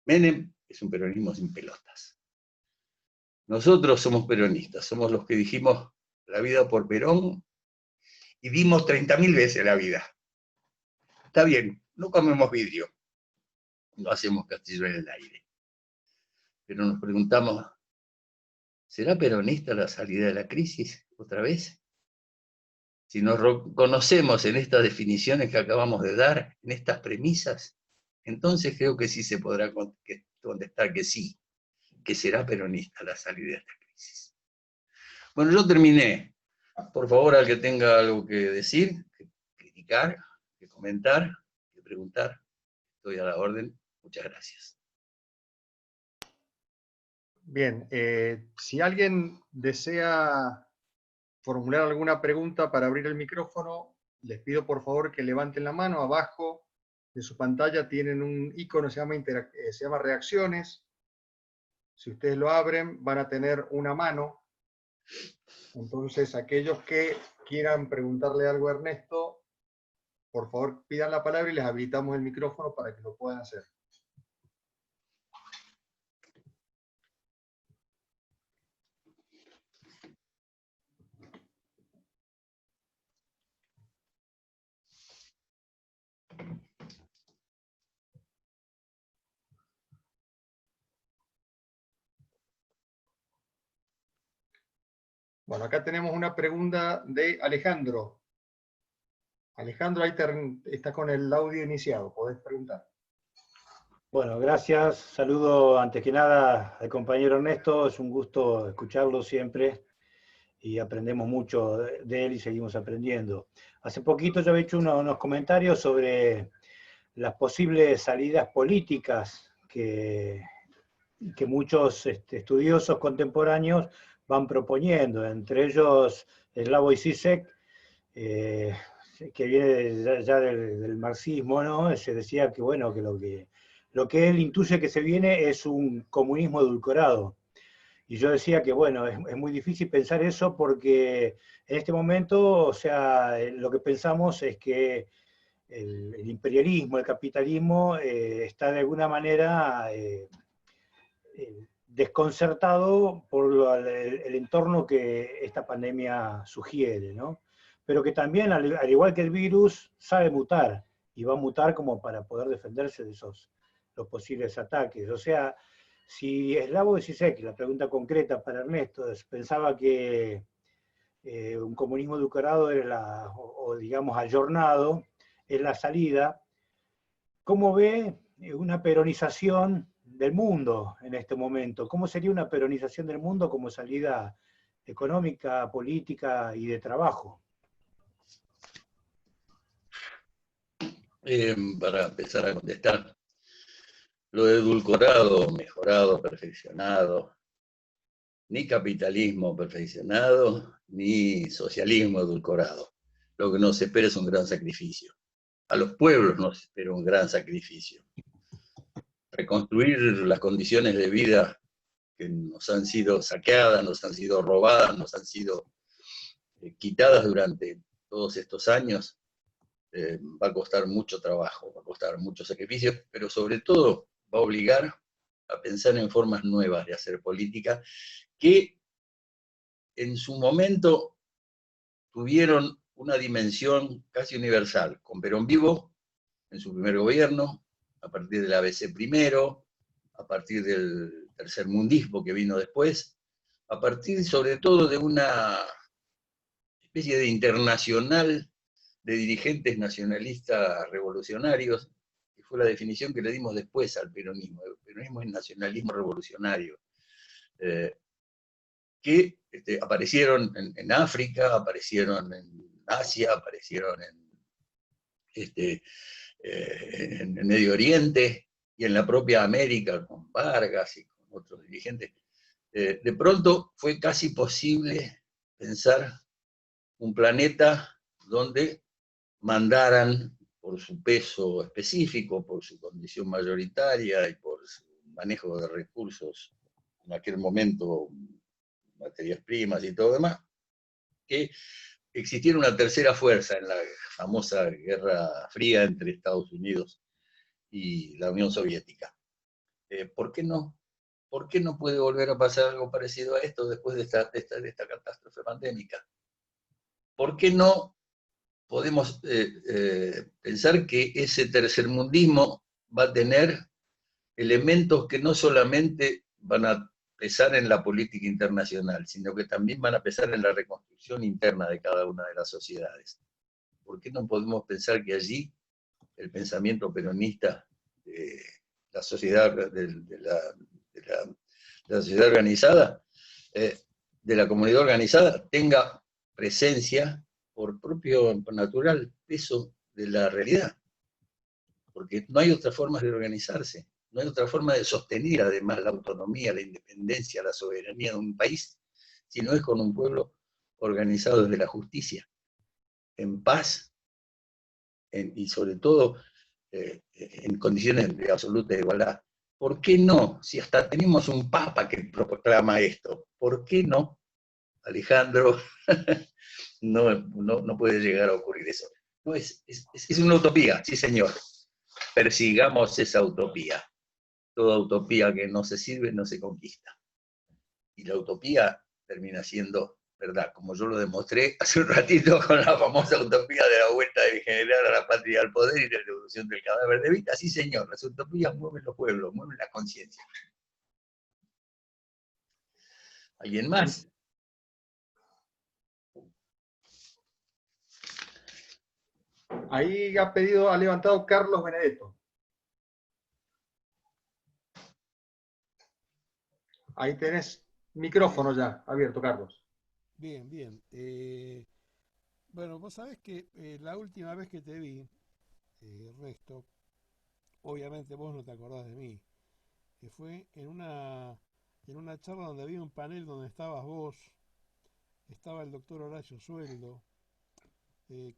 Menem es un peronismo sin pelotas. Nosotros somos peronistas, somos los que dijimos la vida por Perón y dimos 30.000 veces la vida. Está bien, no comemos vidrio, no hacemos castillo en el aire. Pero nos preguntamos, ¿será peronista la salida de la crisis otra vez? Si nos reconocemos en estas definiciones que acabamos de dar, en estas premisas, entonces creo que sí se podrá contestar que sí, que será peronista la salida de esta crisis. Bueno, yo terminé. Por favor, al que tenga algo que decir, que criticar, que comentar, que preguntar, estoy a la orden. Muchas gracias. Bien, si alguien desea formular alguna pregunta para abrir el micrófono, les pido por favor que levanten la mano. Abajo de su pantalla tienen un icono, se llama reacciones. Si ustedes lo abren, van a tener una mano. Entonces, aquellos que quieran preguntarle algo a Ernesto, por favor pidan la palabra y les habilitamos el micrófono para que lo puedan hacer. Bueno, acá tenemos una pregunta de Alejandro. Alejandro, ahí está con el audio iniciado, podés preguntar. Bueno, gracias. Saludo antes que nada al compañero Ernesto, es un gusto escucharlo siempre y aprendemos mucho de él y seguimos aprendiendo. Hace poquito yo había hecho unos comentarios sobre las posibles salidas políticas que muchos estudiosos contemporáneos van proponiendo, entre ellos Slavoj Žižek, que viene ya del marxismo, ¿no? Se decía que, bueno, que lo que él intuye que se viene es un comunismo edulcorado. Y yo decía que, bueno, es muy difícil pensar eso porque en este momento, o sea, lo que pensamos es que el imperialismo, el capitalismo, está de alguna manera desconcertado por el entorno que esta pandemia sugiere, ¿no? Pero que también, al igual que el virus, sabe mutar, y va a mutar como para poder defenderse de los posibles ataques. O sea, si Slavoj Žižek, la pregunta concreta para Ernesto, pensaba que un comunismo edulcorado era o digamos ayornado, es la salida, ¿cómo ve una peronización del mundo en este momento. ¿Cómo sería una peronización del mundo como salida económica, política y de trabajo? Para empezar a contestar, lo de edulcorado, mejorado, perfeccionado, ni capitalismo perfeccionado, ni socialismo edulcorado. Lo que nos espera es un gran sacrificio. A los pueblos nos espera un gran sacrificio. Reconstruir las condiciones de vida que nos han sido saqueadas, nos han sido robadas, nos han sido quitadas durante todos estos años, va a costar mucho trabajo, va a costar mucho sacrificio, pero sobre todo va a obligar a pensar en formas nuevas de hacer política que en su momento tuvieron una dimensión casi universal, con Perón vivo en su primer gobierno, a partir del ABC primero, a partir del tercermundismo que vino después, a partir sobre todo de una especie de internacional de dirigentes nacionalistas revolucionarios, que fue la definición que le dimos después al peronismo. El peronismo es nacionalismo revolucionario, que aparecieron en África, aparecieron en Asia, aparecieron en Medio Oriente y en la propia América, con Vargas y con otros dirigentes. De pronto fue casi posible pensar un planeta donde mandaran por su peso específico, por su condición mayoritaria y por su manejo de recursos en aquel momento, materias primas y todo demás, que existiera una tercera fuerza en la famosa Guerra Fría entre Estados Unidos y la Unión Soviética. ¿Por qué no? ¿Por qué no puede volver a pasar algo parecido a esto después de esta catástrofe pandémica? ¿Por qué no podemos pensar que ese tercermundismo va a tener elementos que no solamente van a pesar en la política internacional, sino que también van a pesar en la reconstrucción interna de cada una de las sociedades? ¿Por qué no podemos pensar que allí el pensamiento peronista, la sociedad, de la sociedad organizada, de la comunidad organizada, tenga presencia por propio, por natural peso de la realidad? Porque no hay otra forma de organizarse, no hay otra forma de sostener además la autonomía, la independencia, la soberanía de un país, si no es con un pueblo organizado desde la justicia, en paz, y sobre todo en condiciones de absoluta igualdad. ¿Por qué no? Si hasta tenemos un papa que proclama esto, ¿por qué no, Alejandro? No puede llegar a ocurrir eso. No, es una utopía, sí señor. Persigamos esa utopía. Toda utopía que no se sirve no se conquista. Y la utopía termina siendo verdad, como yo lo demostré hace un ratito con la famosa utopía de la vuelta del general a la patria y al poder y la revolución del cadáver de Evita. Sí señor, las utopías mueven los pueblos, mueven la conciencia. ¿Alguien más? Ahí ha levantado Carlos Benedetto. Ahí tenés micrófono ya abierto, Carlos. Bien, bien. Bueno, vos sabés que la última vez que te vi, Ernesto, obviamente vos no te acordás de mí, que fue en una charla donde había un panel donde estabas vos, estaba el doctor Horacio Sueldo,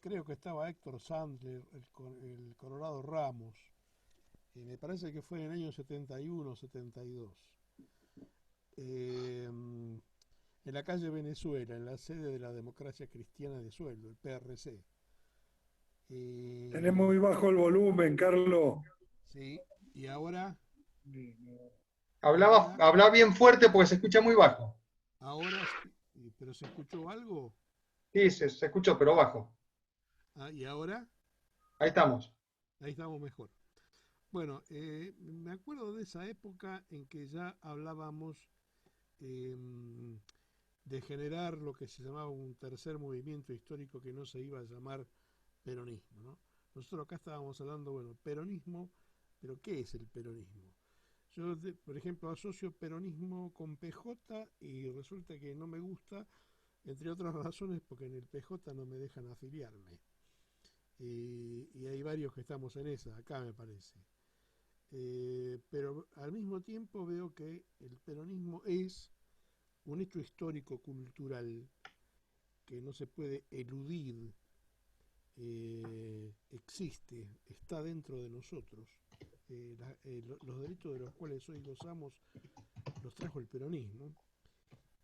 creo que estaba Héctor Sandler, el Colorado Ramos, me parece que fue en el año 71, 72. En la calle Venezuela, en la sede de la Democracia Cristiana de Sueldo, el PRC. Tenés muy bajo el volumen, Carlos. Sí, y ahora, Habla bien fuerte porque se escucha muy bajo. ahora, pero ¿se escuchó algo? Sí, se escuchó, pero bajo. Ah, y ahora, Ahí estamos. ahí estamos mejor. Bueno, me acuerdo de esa época en que ya hablábamos eh, de generar lo que se llamaba un tercer movimiento histórico que no se iba a llamar peronismo, ¿no? Nosotros acá estábamos hablando, bueno, peronismo, pero ¿qué es el peronismo? Yo, por ejemplo, asocio peronismo con PJ y resulta que no me gusta, entre otras razones, porque en el PJ no me dejan afiliarme. Y hay varios que estamos en esa, acá me parece. Pero al mismo tiempo veo que el peronismo es un hecho histórico-cultural que no se puede eludir, existe, está dentro de nosotros. Los derechos de los cuales hoy gozamos los trajo el peronismo.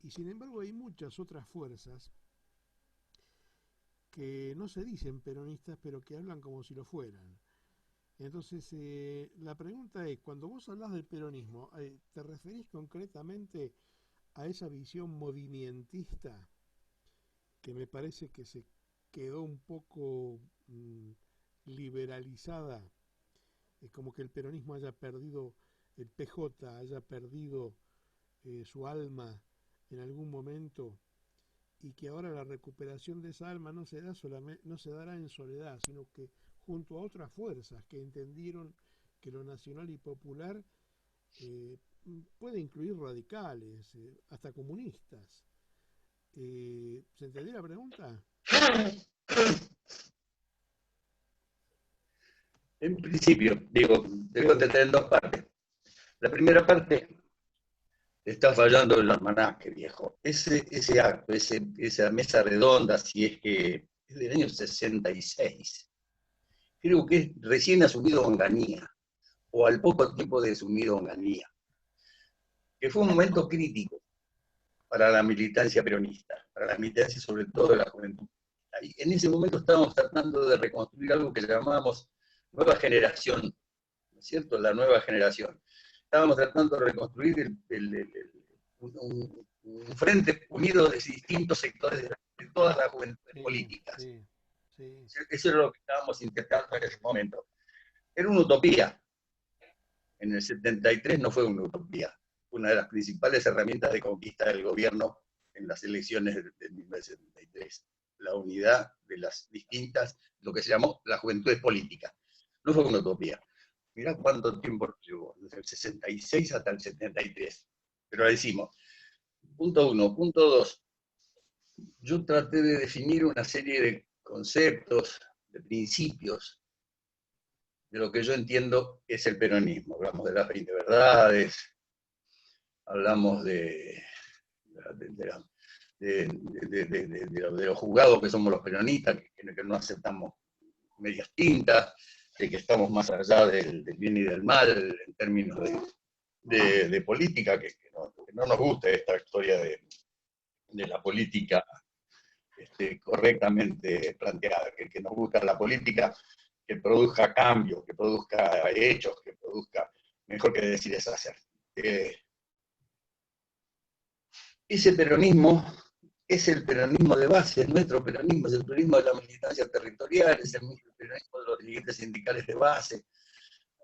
Y sin embargo hay muchas otras fuerzas que no se dicen peronistas, pero que hablan como si lo fueran. Entonces, la pregunta es, cuando vos hablas del peronismo, ¿te referís concretamente a esa visión movimentista que me parece que se quedó un poco liberalizada? Como que el peronismo haya perdido, el PJ haya perdido su alma en algún momento, y que ahora la recuperación de esa alma no se dará en soledad, sino que junto a otras fuerzas que entendieron que lo nacional y popular puede incluir radicales, hasta comunistas. ¿Se entendió la pregunta? En principio, digo, te contestar en dos partes. La primera parte, está fallando el almanaque, viejo. Ese acto, esa mesa redonda, si es que es del año 66, creo que es recién asumido Onganía, o al poco tiempo de asumido Onganía, que fue un momento crítico para la militancia peronista, para la militancia sobre todo de la juventud. Y en ese momento estábamos tratando de reconstruir algo que llamábamos nueva generación, ¿no es cierto? La nueva generación. Estábamos tratando de reconstruir un frente unido de distintos sectores de todas las juventudes políticas. Sí. Eso es lo que estábamos intentando en ese momento. Era una utopía. En el 73 no fue una utopía. Fue una de las principales herramientas de conquista del gobierno en las elecciones de 1973. La unidad de las distintas, lo que se llamó la juventud política. No fue una utopía. Mirá cuánto tiempo llevó, desde el 66 hasta el 73. Pero la decimos. Punto 1. Punto 2. Yo traté de definir una serie de conceptos, de principios, de lo que yo entiendo es el peronismo. Hablamos de las 20 verdades, hablamos de los juzgados que somos los peronistas, que no aceptamos medias tintas, de que estamos más allá del bien y del mal en términos de política, que no nos gusta esta historia de la política correctamente planteada, que nos gusta la política que produzca cambios, que produzca hechos, que produzca, mejor que decir es hacer. Ese peronismo es el peronismo de base, es nuestro peronismo, es el peronismo de la militancia territorial, es el peronismo de los dirigentes sindicales de base.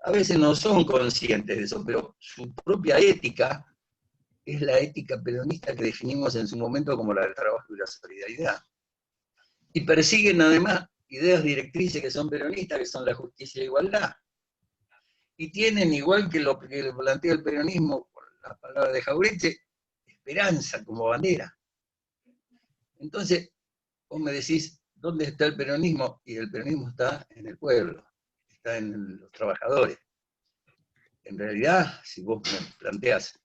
A veces no son conscientes de eso, pero su propia ética es la ética peronista que definimos en su momento como la del trabajo y la solidaridad. Y persiguen además ideas directrices que son peronistas, que son la justicia y la igualdad. Y tienen, igual que lo que plantea el peronismo, por la palabra de Jauretche, esperanza como bandera. Entonces, vos me decís, ¿dónde está el peronismo? Y el peronismo está en el pueblo, está en los trabajadores. En realidad, si vos me planteás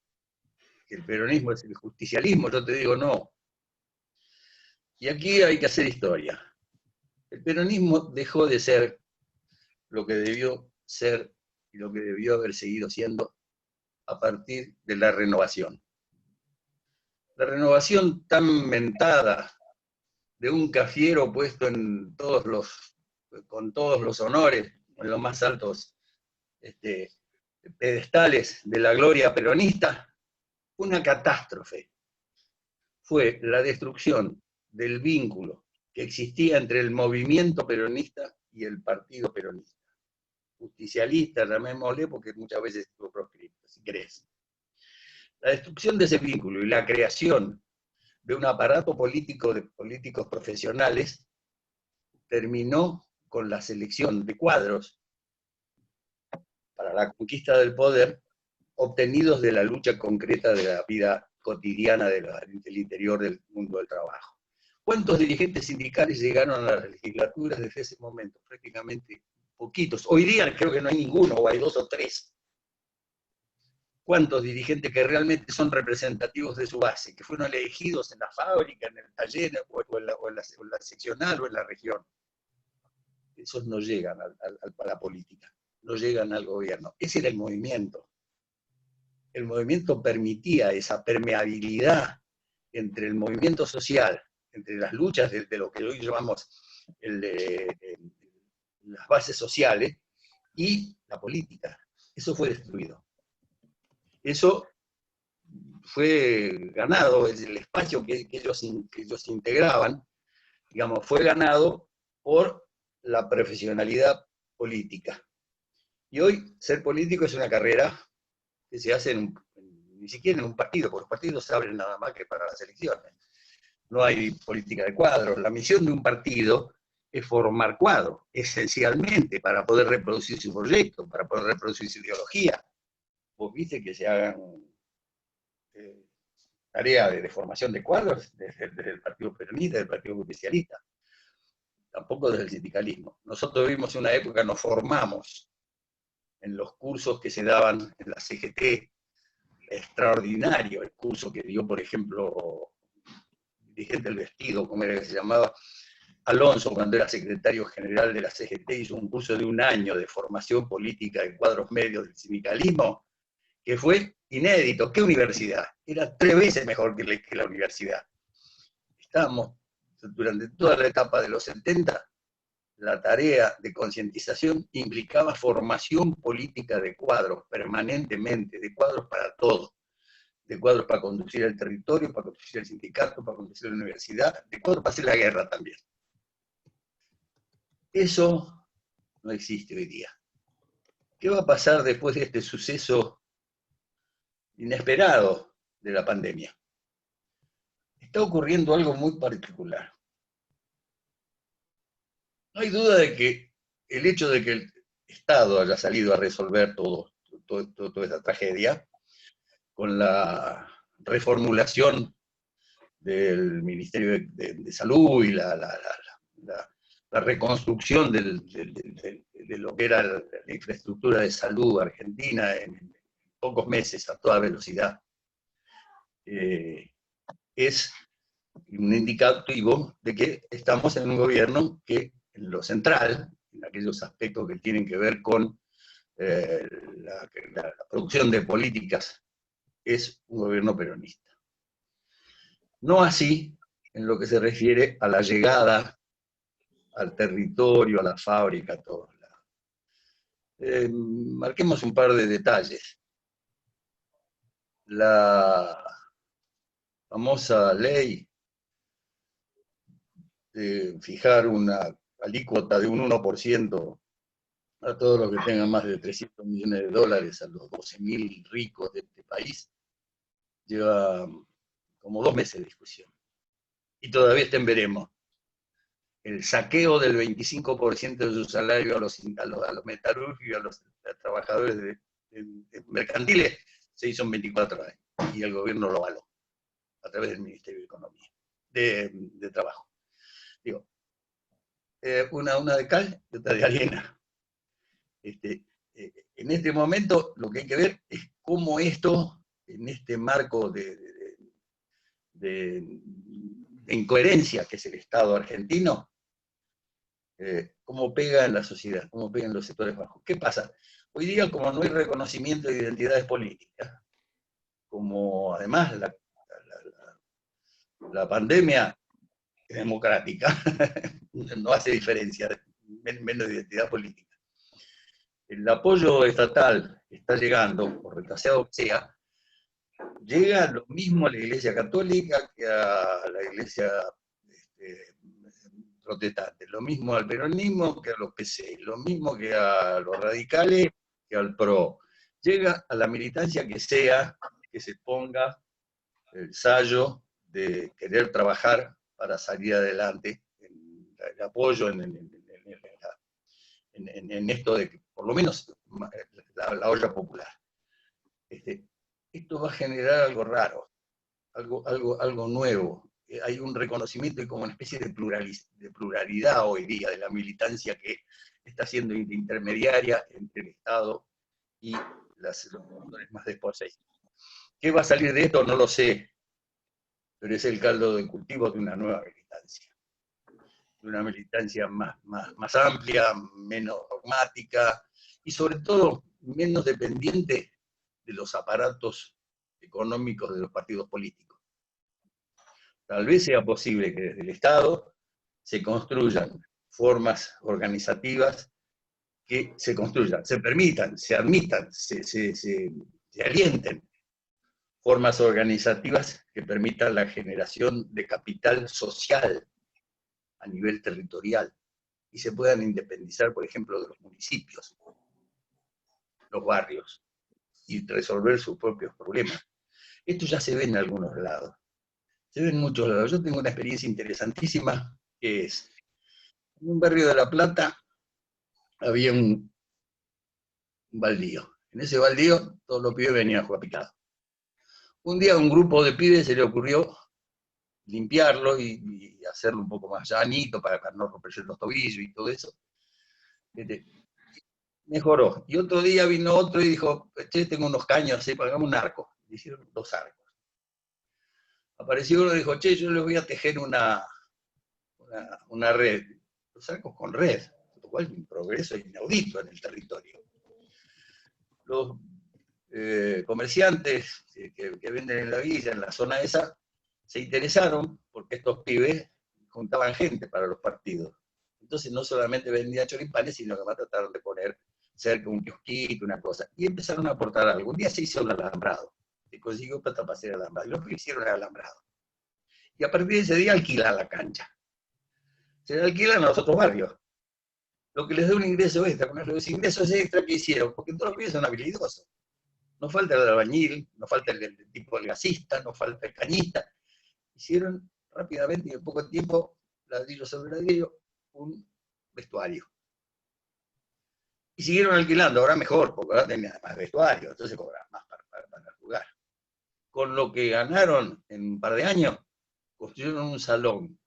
que el peronismo es el justicialismo, yo te digo no. Y aquí hay que hacer historia. El peronismo dejó de ser lo que debió ser y lo que debió haber seguido siendo a partir de la renovación. La renovación tan mentada de un cafiero puesto con todos los honores, en los más altos pedestales de la gloria peronista, una catástrofe. Fue la destrucción del vínculo que existía entre el movimiento peronista y el partido peronista. Justicialista, llamémosle, porque muchas veces estuvo proscripto, si querés. La destrucción de ese vínculo y la creación de un aparato político de políticos profesionales terminó con la selección de cuadros para la conquista del poder obtenidos de la lucha concreta de la vida cotidiana del interior del mundo del trabajo. ¿Cuántos dirigentes sindicales llegaron a las legislaturas desde ese momento? Prácticamente poquitos. Hoy día creo que no hay ninguno, o hay 2 o 3. ¿Cuántos dirigentes que realmente son representativos de su base, que fueron elegidos en la fábrica, en el taller, o en la seccional o en la región? Esos no llegan a la política, no llegan al gobierno. Ese era el movimiento. El movimiento permitía esa permeabilidad entre el movimiento social, entre las luchas de lo que hoy llamamos las bases sociales, y la política. Eso fue destruido. Eso fue ganado, el espacio que ellos integraban, digamos, fue ganado por la profesionalidad política. Y hoy ser político es una carrera que se hace ni siquiera en un partido, porque los partidos se abren nada más que para las elecciones. No hay política de cuadros. La misión de un partido es formar cuadros, esencialmente, para poder reproducir su proyecto, para poder reproducir su ideología. Vos viste que se hagan tareas de formación de cuadros desde el Partido Peronista, del Partido Justicialista, tampoco desde el sindicalismo. Nosotros vivimos una época, nos formamos en los cursos que se daban en la CGT, extraordinario el curso que dio, por ejemplo, dirigente del vestido, como era que se llamaba, Alonso, cuando era secretario general de la CGT, hizo un curso de 1 año de formación política de cuadros medios del sindicalismo, que fue inédito. ¿Qué universidad? Era 3 veces mejor que la universidad. Estábamos, durante toda la etapa de los 70, la tarea de concientización implicaba formación política de cuadros, permanentemente, de cuadros para todo. De cuadros para conducir el territorio, para conducir el sindicato, para conducir la universidad, de cuadros para hacer la guerra también. Eso no existe hoy día. ¿Qué va a pasar después de este suceso inesperado de la pandemia? Está ocurriendo algo muy particular. No hay duda de que el hecho de que el Estado haya salido a resolver toda esta tragedia, con la reformulación del Ministerio de Salud y la reconstrucción de lo que era la infraestructura de salud argentina en pocos meses, a toda velocidad, es un indicativo de que estamos en un gobierno que, en lo central, en aquellos aspectos que tienen que ver con la producción de políticas, es un gobierno peronista. No así en lo que se refiere a la llegada al territorio, a la fábrica, a todos lados. Marquemos un par de detalles. La famosa ley de fijar una alícuota de un 1% a todos los que tengan más de 300 millones de dólares, a los 12.000 ricos de este país, lleva como 2 meses de discusión. Y todavía está en veremos. El saqueo del 25% de su salario a los metalúrgicos y a los trabajadores de mercantiles se hizo en 24 años. Y el gobierno lo avaló a través del Ministerio de Economía, de Trabajo. Digo, una de cal y otra de arena. En este momento lo que hay que ver es cómo esto, en este marco de incoherencia que es el Estado argentino, cómo pega en la sociedad, cómo pega en los sectores bajos. ¿Qué pasa? Hoy día, como no hay reconocimiento de identidades políticas, como además la pandemia es democrática, no hace diferencia, menos identidad política. El apoyo estatal está llegando, por retrasado que sea, llega lo mismo a la Iglesia Católica que a la Iglesia protestante, lo mismo al peronismo que a los PC, lo mismo que a los radicales que al PRO. Llega a la militancia que sea, que se ponga el sallo de querer trabajar para salir adelante, en el apoyo en esto de que, por lo menos, la olla popular. esto va a generar algo raro, algo nuevo. Hay un reconocimiento y como una especie de pluralidad hoy día de la militancia que está siendo intermediaria entre el Estado y los sectores más desposeídos. ¿Qué va a salir de esto? No lo sé, pero es el caldo de cultivo de una nueva militancia. De una militancia más amplia, menos dogmática y sobre todo menos dependiente de los aparatos económicos de los partidos políticos. Tal vez sea posible que desde el Estado se construyan formas organizativas que se construyan, se permitan, se admitan, se alienten formas organizativas que permitan la generación de capital social a nivel territorial y se puedan independizar, por ejemplo, de los municipios, los barrios, y resolver sus propios problemas. Esto ya se ve en algunos lados. Se ve en muchos lados. Yo tengo una experiencia interesantísima, que es, en un barrio de La Plata había un baldío. En ese baldío todos los pibes venían a jugar picado. Un día a un grupo de pibes se le ocurrió limpiarlo y hacerlo un poco más llanito para no romperse los tobillos y todo eso. Mejoró. Y otro día vino otro y dijo, che, tengo unos caños, hagamos un arco. Le hicieron 2 arcos. Apareció uno y dijo, che, yo les voy a tejer una red. Los arcos con red, lo cual es un progreso inaudito en el territorio. Los comerciantes que venden en la villa, en la zona esa, se interesaron porque estos pibes juntaban gente para los partidos. Entonces no solamente vendían choripanes, sino que más trataron de poner cerca un kiosquito, una cosa. Y empezaron a aportar algo. Un día se hizo un alambrado. Se consiguió plata para hacer alambrado. Y los pibes hicieron el alambrado. Y a partir de ese día alquilan la cancha. Se la alquilan a los otros barrios. Lo que les da un ingreso extra. Con los ingresos extra que hicieron, porque todos los pibes son habilidosos. No falta el albañil, no falta el tipo del gasista, no falta el cañista. Hicieron rápidamente y en poco tiempo, ladrillo sobre ladrillo, un vestuario. Y siguieron alquilando, ahora mejor, porque ahora tenían más vestuario, entonces cobraban más para jugar. Con lo que ganaron en un par de años, construyeron un salón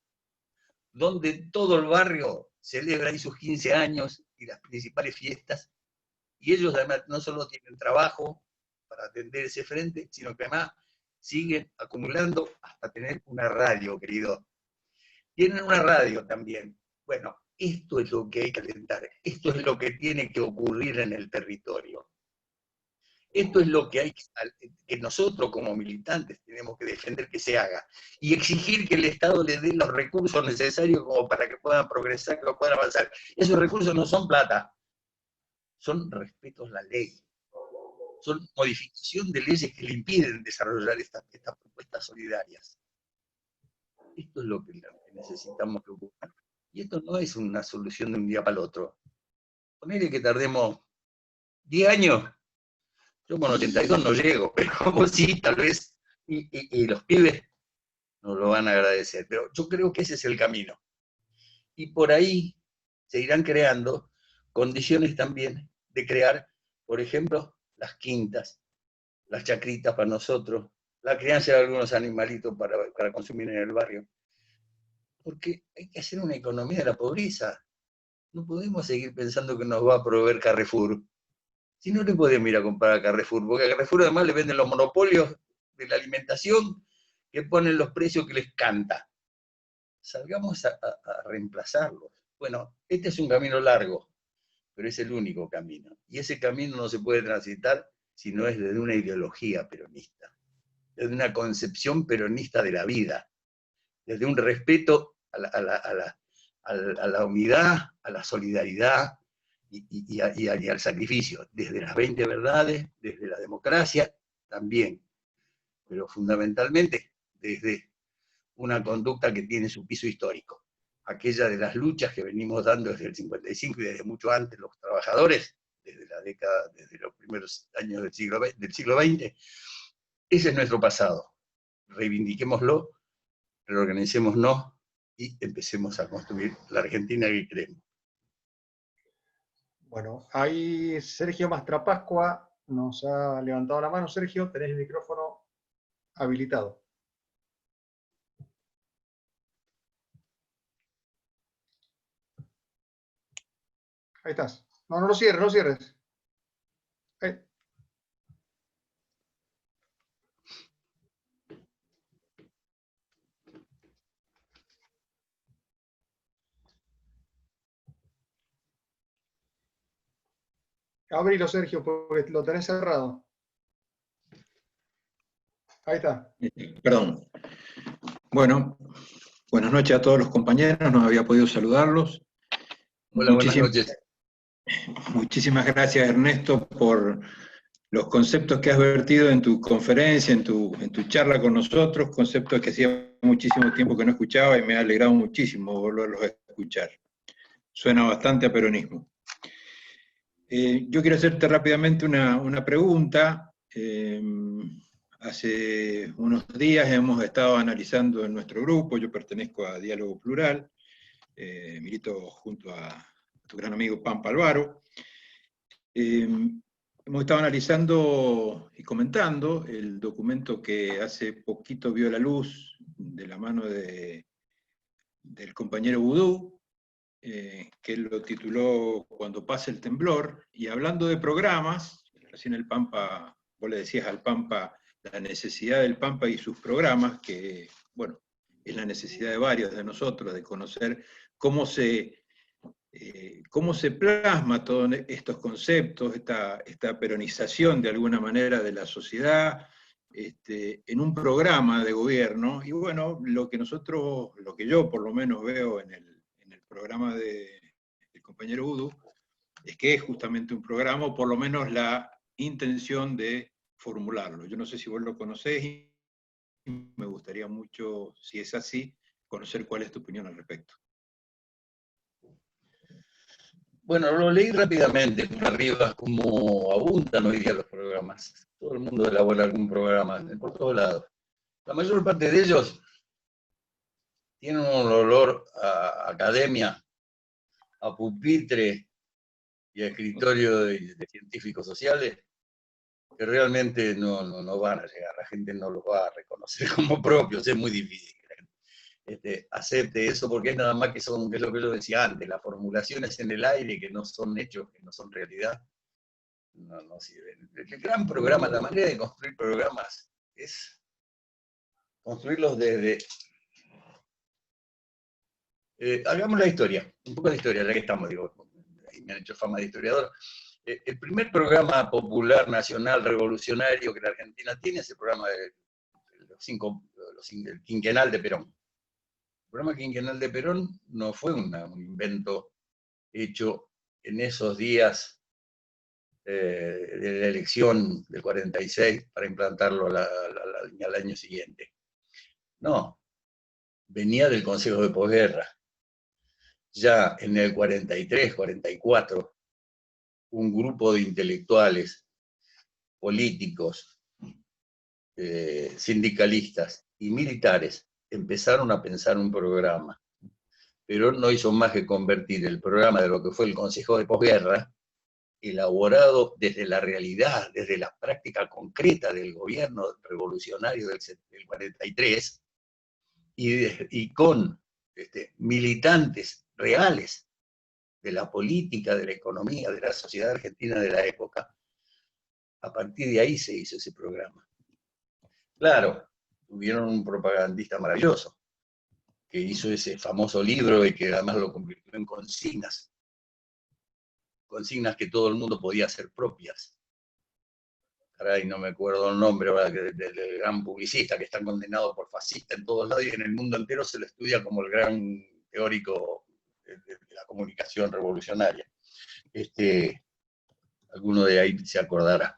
donde todo el barrio celebra ahí sus 15 años y las principales fiestas, y ellos además no solo tienen trabajo para atender ese frente, sino que además siguen acumulando hasta tener una radio, querido. Tienen una radio también. Bueno, esto es lo que hay que alentar, esto es lo que tiene que ocurrir en el territorio. Esto es lo que hay que nosotros como militantes tenemos que defender que se haga y exigir que el Estado les dé los recursos necesarios como para que puedan progresar, que puedan avanzar. Esos recursos no son plata, son respetos a la ley, son modificación de leyes que le impiden desarrollar estas propuestas solidarias. Esto es lo que necesitamos que ocurra. Y esto no es una solución de un día para el otro. Ponele que tardemos 10 años. Yo con 82 no llego, pero como sí, tal vez, y los pibes nos lo van a agradecer. Pero yo creo que ese es el camino. Y por ahí se irán creando condiciones también de crear, por ejemplo, las quintas, las chacritas para nosotros, la crianza de algunos animalitos para consumir en el barrio. Porque hay que hacer una economía de la pobreza. No podemos seguir pensando que nos va a proveer Carrefour. Si no le podemos ir a comprar a Carrefour, porque a Carrefour además le venden los monopolios de la alimentación que ponen los precios que les canta. Salgamos a reemplazarlos. Bueno, este es un camino largo, pero es el único camino. Y ese camino no se puede transitar si no es desde una ideología peronista, desde una concepción peronista de la vida, desde un respeto a la unidad, a la solidaridad, y al sacrificio, desde las 20 verdades, desde la democracia también, pero fundamentalmente desde una conducta que tiene su piso histórico, aquella de las luchas que venimos dando desde el 55 y desde mucho antes los trabajadores, desde los primeros años del siglo XX. Ese es nuestro pasado. Reivindiquémoslo, reorganicémonos y empecemos a construir la Argentina que queremos. Bueno, ahí Sergio Mastrapascua nos ha levantado la mano. Sergio, tenés el micrófono habilitado. Ahí estás. No, no lo cierres, no lo cierres. Ahí. Abrilo, Sergio, porque lo tenés cerrado. Ahí está. Perdón. Bueno, buenas noches a todos los compañeros, no había podido saludarlos. Hola, buenas noches. Muchísimas gracias, Ernesto, por los conceptos que has vertido en tu conferencia, en tu charla con nosotros, conceptos que hacía muchísimo tiempo que no escuchaba y me ha alegrado muchísimo volverlos a escuchar. Suena bastante a peronismo. Yo quiero hacerte rápidamente una pregunta. Hace unos días hemos estado analizando en nuestro grupo, yo pertenezco a Diálogo Plural, milito junto a tu gran amigo Pampa Alvaro. Hemos estado analizando y comentando el documento que hace poquito vio la luz de la mano del compañero Vudú, que él lo tituló Cuando pase el temblor, y hablando de programas, recién el Pampa, vos le decías al Pampa la necesidad del Pampa y sus programas, que, bueno, es la necesidad de varios de nosotros, de conocer cómo se plasma todos estos conceptos, esta peronización de alguna manera de la sociedad, en un programa de gobierno. Y bueno, lo que yo por lo menos veo en el programa del compañero Udo, es que es justamente un programa, o por lo menos la intención de formularlo. Yo no sé si vos lo conocés y me gustaría mucho, si es así, conocer cuál es tu opinión al respecto. Bueno, lo leí rápidamente por arriba, como abundan hoy día los programas. Todo el mundo elabora algún programa, por todos lados. La mayor parte de ellos tienen un olor a academia, a pupitre y a escritorio de científicos sociales, que realmente no van a llegar. La gente no los va a reconocer como propios, es muy difícil. Acepte eso, porque es nada más que es lo que yo decía antes, las formulaciones en el aire que no son hechos, que no son realidad, no sirven. El gran programa, la manera de construir programas es construirlos desde... hagamos la historia, un poco de historia, ya que estamos, digo, me han hecho fama de historiador. El primer programa popular, nacional, revolucionario que la Argentina tiene es el programa del quinquenal de Perón. El programa quinquenal de Perón no fue un invento hecho en esos días de la elección del 46 para implantarlo al año siguiente. No, venía del Consejo de Posguerra. Ya en el 43, 44, un grupo de intelectuales, políticos, sindicalistas y militares empezaron a pensar un programa. Pero no hizo más que convertir el programa de lo que fue el Consejo de Posguerra, elaborado desde la realidad, desde la práctica concreta del gobierno revolucionario del 43, y con militantes reales de la política, de la economía, de la sociedad argentina de la época. A partir de ahí se hizo ese programa. Claro, tuvieron un propagandista maravilloso, que hizo ese famoso libro y que además lo convirtió en consignas que todo el mundo podía hacer propias. Caray, no me acuerdo el nombre ahora del gran publicista que está condenado por fascista en todos lados y en el mundo entero se lo estudia como el gran teórico de la comunicación revolucionaria. Alguno de ahí se acordará.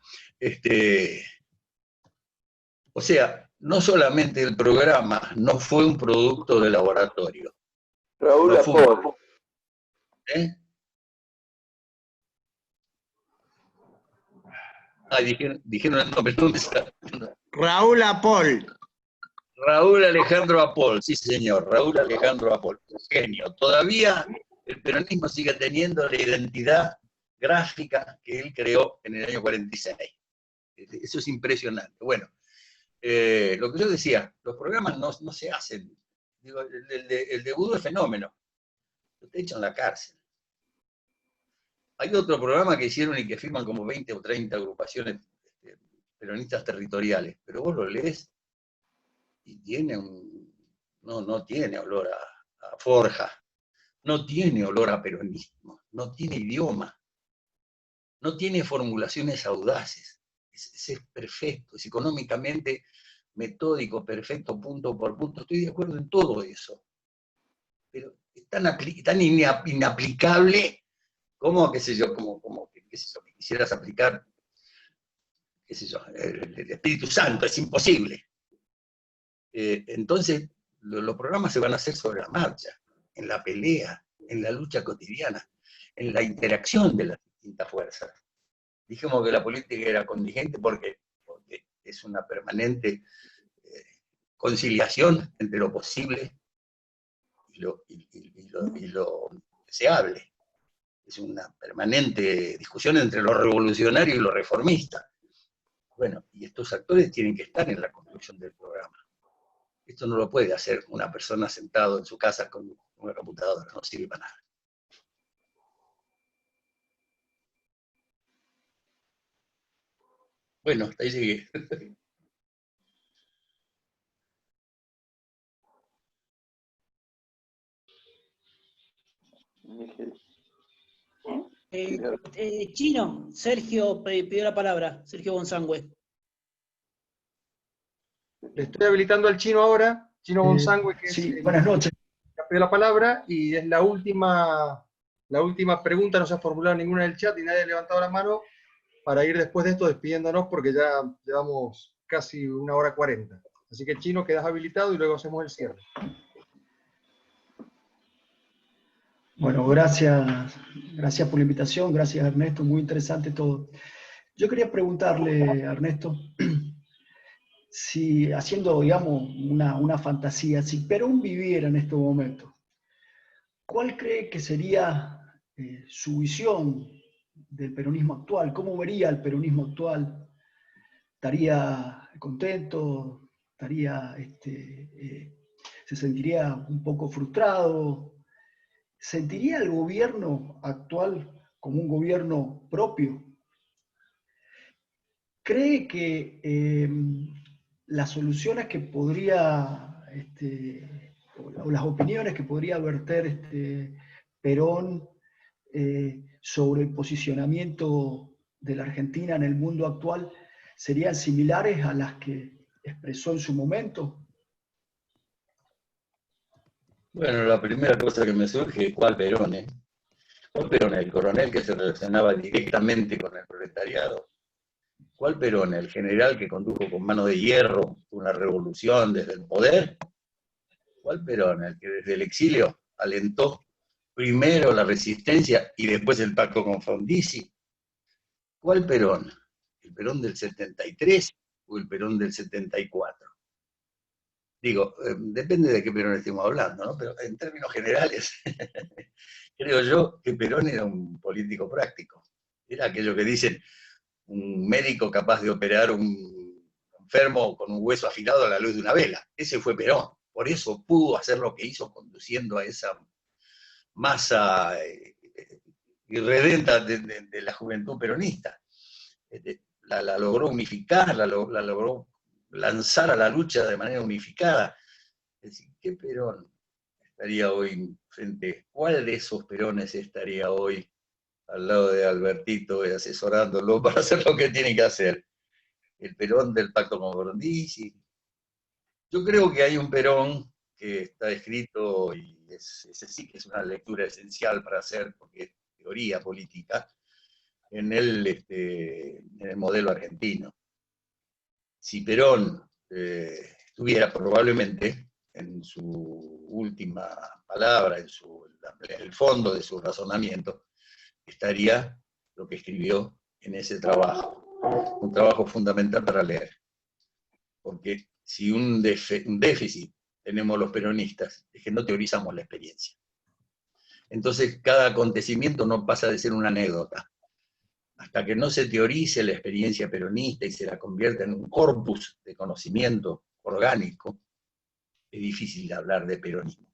O sea, no solamente el programa no fue un producto de laboratorio. Raúl Apol. Dijeron el nombre, no me sale. Raúl Apol. Raúl Alejandro Apol, sí señor, Raúl Alejandro Apol, un genio. Todavía el peronismo sigue teniendo la identidad gráfica que él creó en el año 46. Eso es impresionante. Bueno, lo que yo decía, los programas no se hacen. Digo, el de Vudú es fenómeno. Te echan la cárcel. Hay otro programa que hicieron y que firman como 20 o 30 agrupaciones peronistas territoriales, pero vos lo lees y tiene no tiene olor a forja, no tiene olor a peronismo, no tiene idioma, no tiene formulaciones audaces, es perfecto, es económicamente metódico, perfecto, punto por punto, estoy de acuerdo en todo eso, pero es tan inaplicable como, qué sé yo, qué sé yo, que quisieras aplicar, qué sé yo, el Espíritu Santo, es imposible. Entonces, los programas se van a hacer sobre la marcha, en la pelea, en la lucha cotidiana, en la interacción de las distintas fuerzas. Dijimos que la política era contingente porque es una permanente conciliación entre lo posible y lo deseable. Es una permanente discusión entre lo revolucionario y lo reformista. Bueno, y estos actores tienen que estar en la construcción del programa. Esto no lo puede hacer una persona sentado en su casa con una computadora, no sirve para nada. Bueno, hasta ahí llegué. Chino, Sergio pidió la palabra, Sergio González. Le estoy habilitando al Chino ahora, Chino González, que sí, es buenas noches. pidió la palabra, y es la última pregunta, no se ha formulado ninguna en el chat y nadie ha levantado la mano, para ir después de esto despidiéndonos porque ya llevamos casi 1h40. Así que Chino, quedas habilitado y luego hacemos el cierre. Bueno, gracias por la invitación, gracias Ernesto, muy interesante todo. Yo quería preguntarle, Ernesto, si haciendo, digamos, una fantasía, si Perón viviera en estos momentos, ¿cuál cree que sería su visión del peronismo actual? ¿Cómo vería el peronismo actual? ¿Estaría contento? ¿Se sentiría un poco frustrado? ¿Sentiría el gobierno actual como un gobierno propio? ¿Cree que las soluciones que podría, o las opiniones que podría verter Perón sobre el posicionamiento de la Argentina en el mundo actual serían similares a las que expresó en su momento? Bueno, la primera cosa que me surge es ¿cuál Perón? ¿Cuál Perón? ¿El coronel que se relacionaba directamente con el proletariado? ¿Cuál Perón? ¿El general que condujo con mano de hierro una revolución desde el poder? ¿Cuál Perón? ¿El que desde el exilio alentó primero la resistencia y después el pacto con Frondizi? ¿Cuál Perón? ¿El Perón del 73 o el Perón del 74? Digo, depende de qué Perón estemos hablando, ¿no? Pero en términos generales, creo yo que Perón era un político práctico. Era aquello que dicen, un médico capaz de operar un enfermo con un hueso afilado a la luz de una vela. Ese fue Perón. Por eso pudo hacer lo que hizo, conduciendo a esa masa irredenta de la juventud peronista. La logró unificar, la logró lanzar a la lucha de manera unificada. Es decir, ¿qué Perón estaría hoy frente? ¿Cuál de esos Perones estaría hoy al lado de Albertito y asesorándolo para hacer lo que tiene que hacer? El Perón del pacto con Frondizi. Yo creo que hay un Perón que está escrito, y ese sí que es una lectura esencial para hacer, porque es teoría política, en el modelo argentino. Si Perón estuviera probablemente en su última palabra, en el fondo de su razonamiento, estaría lo que escribió en ese trabajo, un trabajo fundamental para leer. Porque si un déficit tenemos los peronistas, es que no teorizamos la experiencia. Entonces, cada acontecimiento no pasa de ser una anécdota. hasta que no se teorice la experiencia peronista y se la convierta en un corpus de conocimiento orgánico, es difícil hablar de peronismo.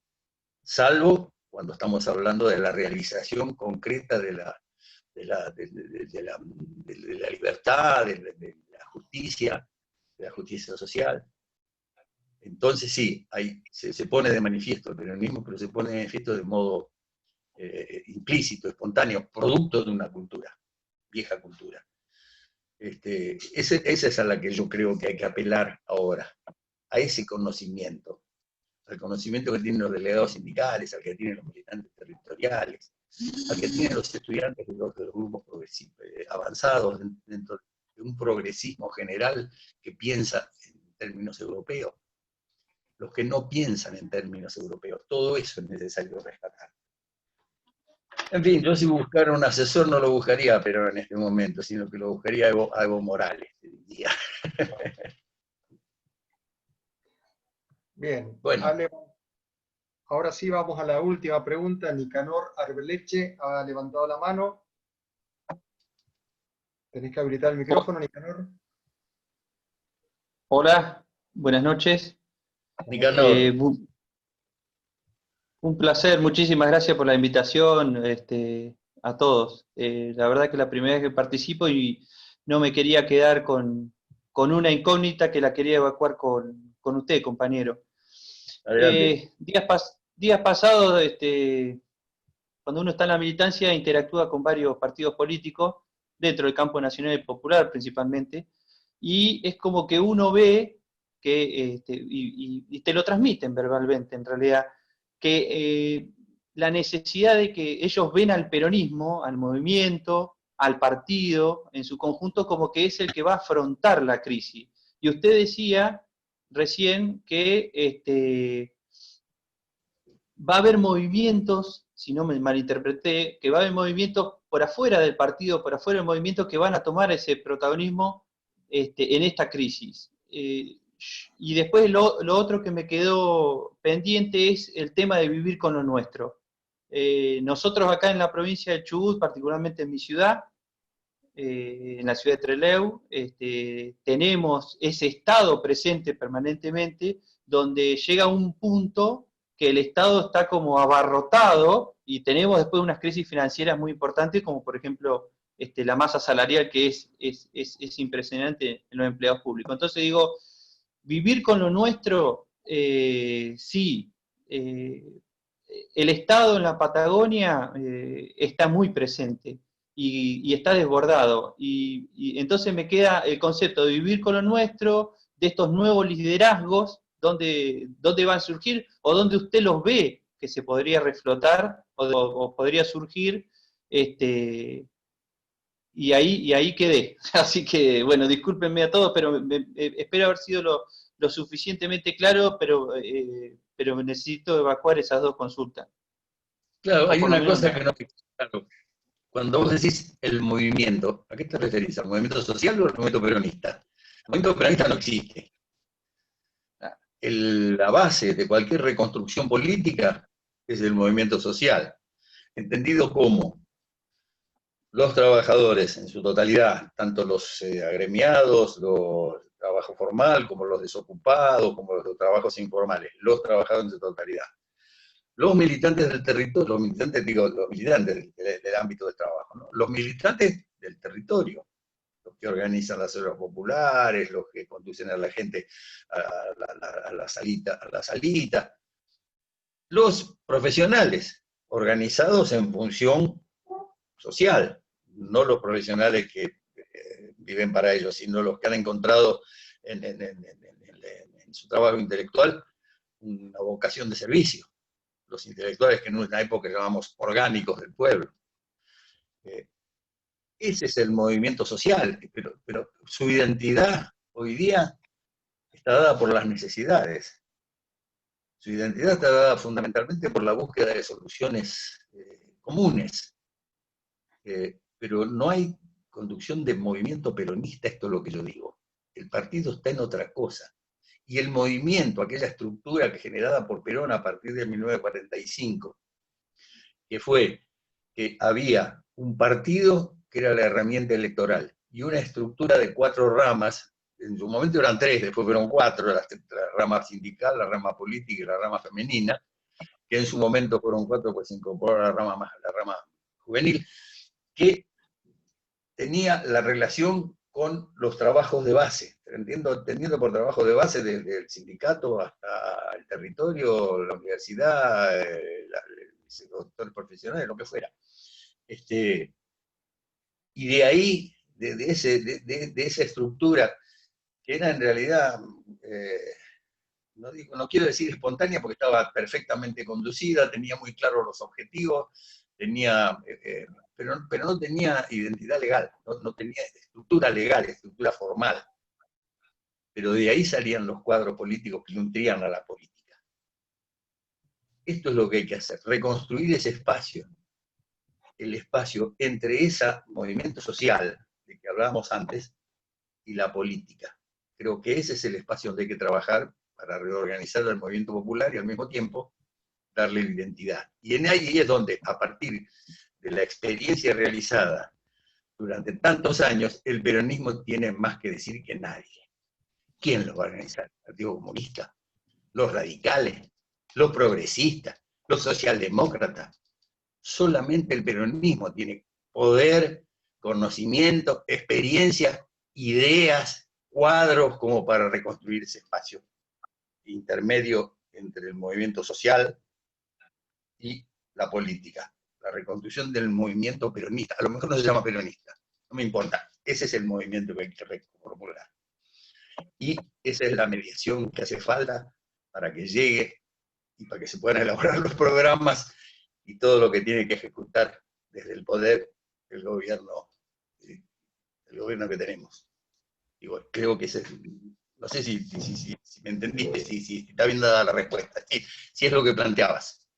Salvo cuando estamos hablando de la realización concreta de la libertad, de la justicia social. Entonces sí, se pone de manifiesto el peronismo, pero se pone de manifiesto de modo implícito, espontáneo, producto de una cultura, vieja cultura. Esa es a la que yo creo que hay que apelar ahora, a ese conocimiento, al conocimiento que tienen los delegados sindicales, al que tienen los militantes territoriales, al que tienen los estudiantes de los grupos avanzados dentro de un progresismo general que piensa en términos europeos, los que no piensan en términos europeos. Todo eso es necesario rescatar. En fin, yo si buscara un asesor no lo buscaría pero en este momento, sino que lo buscaría a Evo Morales, diría. Bien, bueno. Ahora sí vamos a la última pregunta. Nicanor Arbeleche ha levantado la mano. Tenés que habilitar el micrófono, Nicanor. Hola, buenas noches. Nicanor. Un placer, muchísimas gracias por la invitación a todos. La verdad que la primera vez que participo y no me quería quedar con una incógnita que la quería evacuar con usted, compañero. Días pasados, cuando uno está en la militancia, interactúa con varios partidos políticos, dentro del campo nacional y popular principalmente, y es como que uno ve que, y te lo transmiten verbalmente en realidad, que la necesidad de que ellos ven al peronismo, al movimiento, al partido, en su conjunto, como que es el que va a afrontar la crisis. Y usted decía recién que va a haber movimientos, si no me malinterpreté, que va a haber movimientos por afuera del partido, por afuera del movimiento, que van a tomar ese protagonismo en esta crisis. Y después lo otro que me quedó pendiente es el tema de vivir con lo nuestro. Nosotros acá en la provincia de Chubut, particularmente en mi ciudad, en la ciudad de Trelew, tenemos ese estado presente permanentemente, donde llega un punto que el Estado está como abarrotado y tenemos después unas crisis financieras muy importantes, como por ejemplo la masa salarial que es impresionante en los empleados públicos. Entonces digo, vivir con lo nuestro, sí. El Estado en la Patagonia está muy presente y está desbordado. Y entonces me queda el concepto de vivir con lo nuestro, de estos nuevos liderazgos, ¿dónde van a surgir? ¿O dónde usted los ve que se podría reflotar o podría surgir? Y ahí quedé. Así que, bueno, discúlpenme a todos, pero espero haber sido lo suficientemente claro, pero necesito evacuar esas dos consultas. Claro, hay una cosa que no me queda claro. Cuando vos decís el movimiento, ¿a qué te referís? ¿Al movimiento social o al movimiento peronista? El movimiento peronista no existe. La base de cualquier reconstrucción política es el movimiento social, entendido como los trabajadores en su totalidad, tanto los agremiados, los trabajo formal, como los desocupados, como los trabajos informales, los trabajadores en su totalidad. Los militantes del territorio, los militantes del ámbito del trabajo, ¿no? Los militantes del territorio, los que organizan las células populares, los que conducen a la gente a la salita, los profesionales organizados en función social, no los profesionales que viven para ellos, sino los que han encontrado en su trabajo intelectual una vocación de servicio. Los intelectuales que en una época llamamos orgánicos del pueblo. Ese es el movimiento social, pero su identidad hoy día está dada por las necesidades. Su identidad está dada fundamentalmente por la búsqueda de soluciones comunes. Pero no hay conducción de movimiento peronista, esto es lo que yo digo. El partido está en otra cosa. Y el movimiento, aquella estructura que generada por Perón a partir de 1945, que fue que había un partido que era la herramienta electoral, y una estructura de 4 ramas, en su momento eran 3, después fueron 4, la rama sindical, la rama política y la rama femenina, que en su momento fueron 4, pues se incorporó la rama juvenil, que tenía la relación con los trabajos de base, entendiendo por trabajo de base desde el sindicato hasta el territorio, la universidad, los doctores profesionales, lo que fuera. Y de ahí, de esa estructura, que era en realidad, no quiero decir espontánea porque estaba perfectamente conducida, tenía muy claros los objetivos, pero no tenía identidad legal, no tenía estructura legal, estructura formal. Pero de ahí salían los cuadros políticos que nutrían a la política. Esto es lo que hay que hacer, reconstruir ese espacio, el espacio entre ese movimiento social de que hablábamos antes y la política. Creo que ese es el espacio donde hay que trabajar para reorganizar el movimiento popular y al mismo tiempo darle identidad. Y en ahí es donde, a partir de la experiencia realizada durante tantos años, el peronismo tiene más que decir que nadie. ¿Quién lo va a organizar? ¿El Partido Comunista? ¿Los radicales? ¿Los progresistas? ¿Los socialdemócratas? Solamente el peronismo tiene poder, conocimiento, experiencia, ideas, cuadros como para reconstruir ese espacio intermedio entre el movimiento social y la política. La reconstrucción del movimiento peronista. A lo mejor no se llama peronista, no me importa. Ese es el movimiento que hay que reformular. Y esa es la mediación que hace falta para que llegue y para que se puedan elaborar los programas y todo lo que tiene que ejecutar desde el poder el gobierno que tenemos. Y bueno, creo que ese es, no sé si me entendiste, si está bien dada la respuesta, si es lo que planteabas.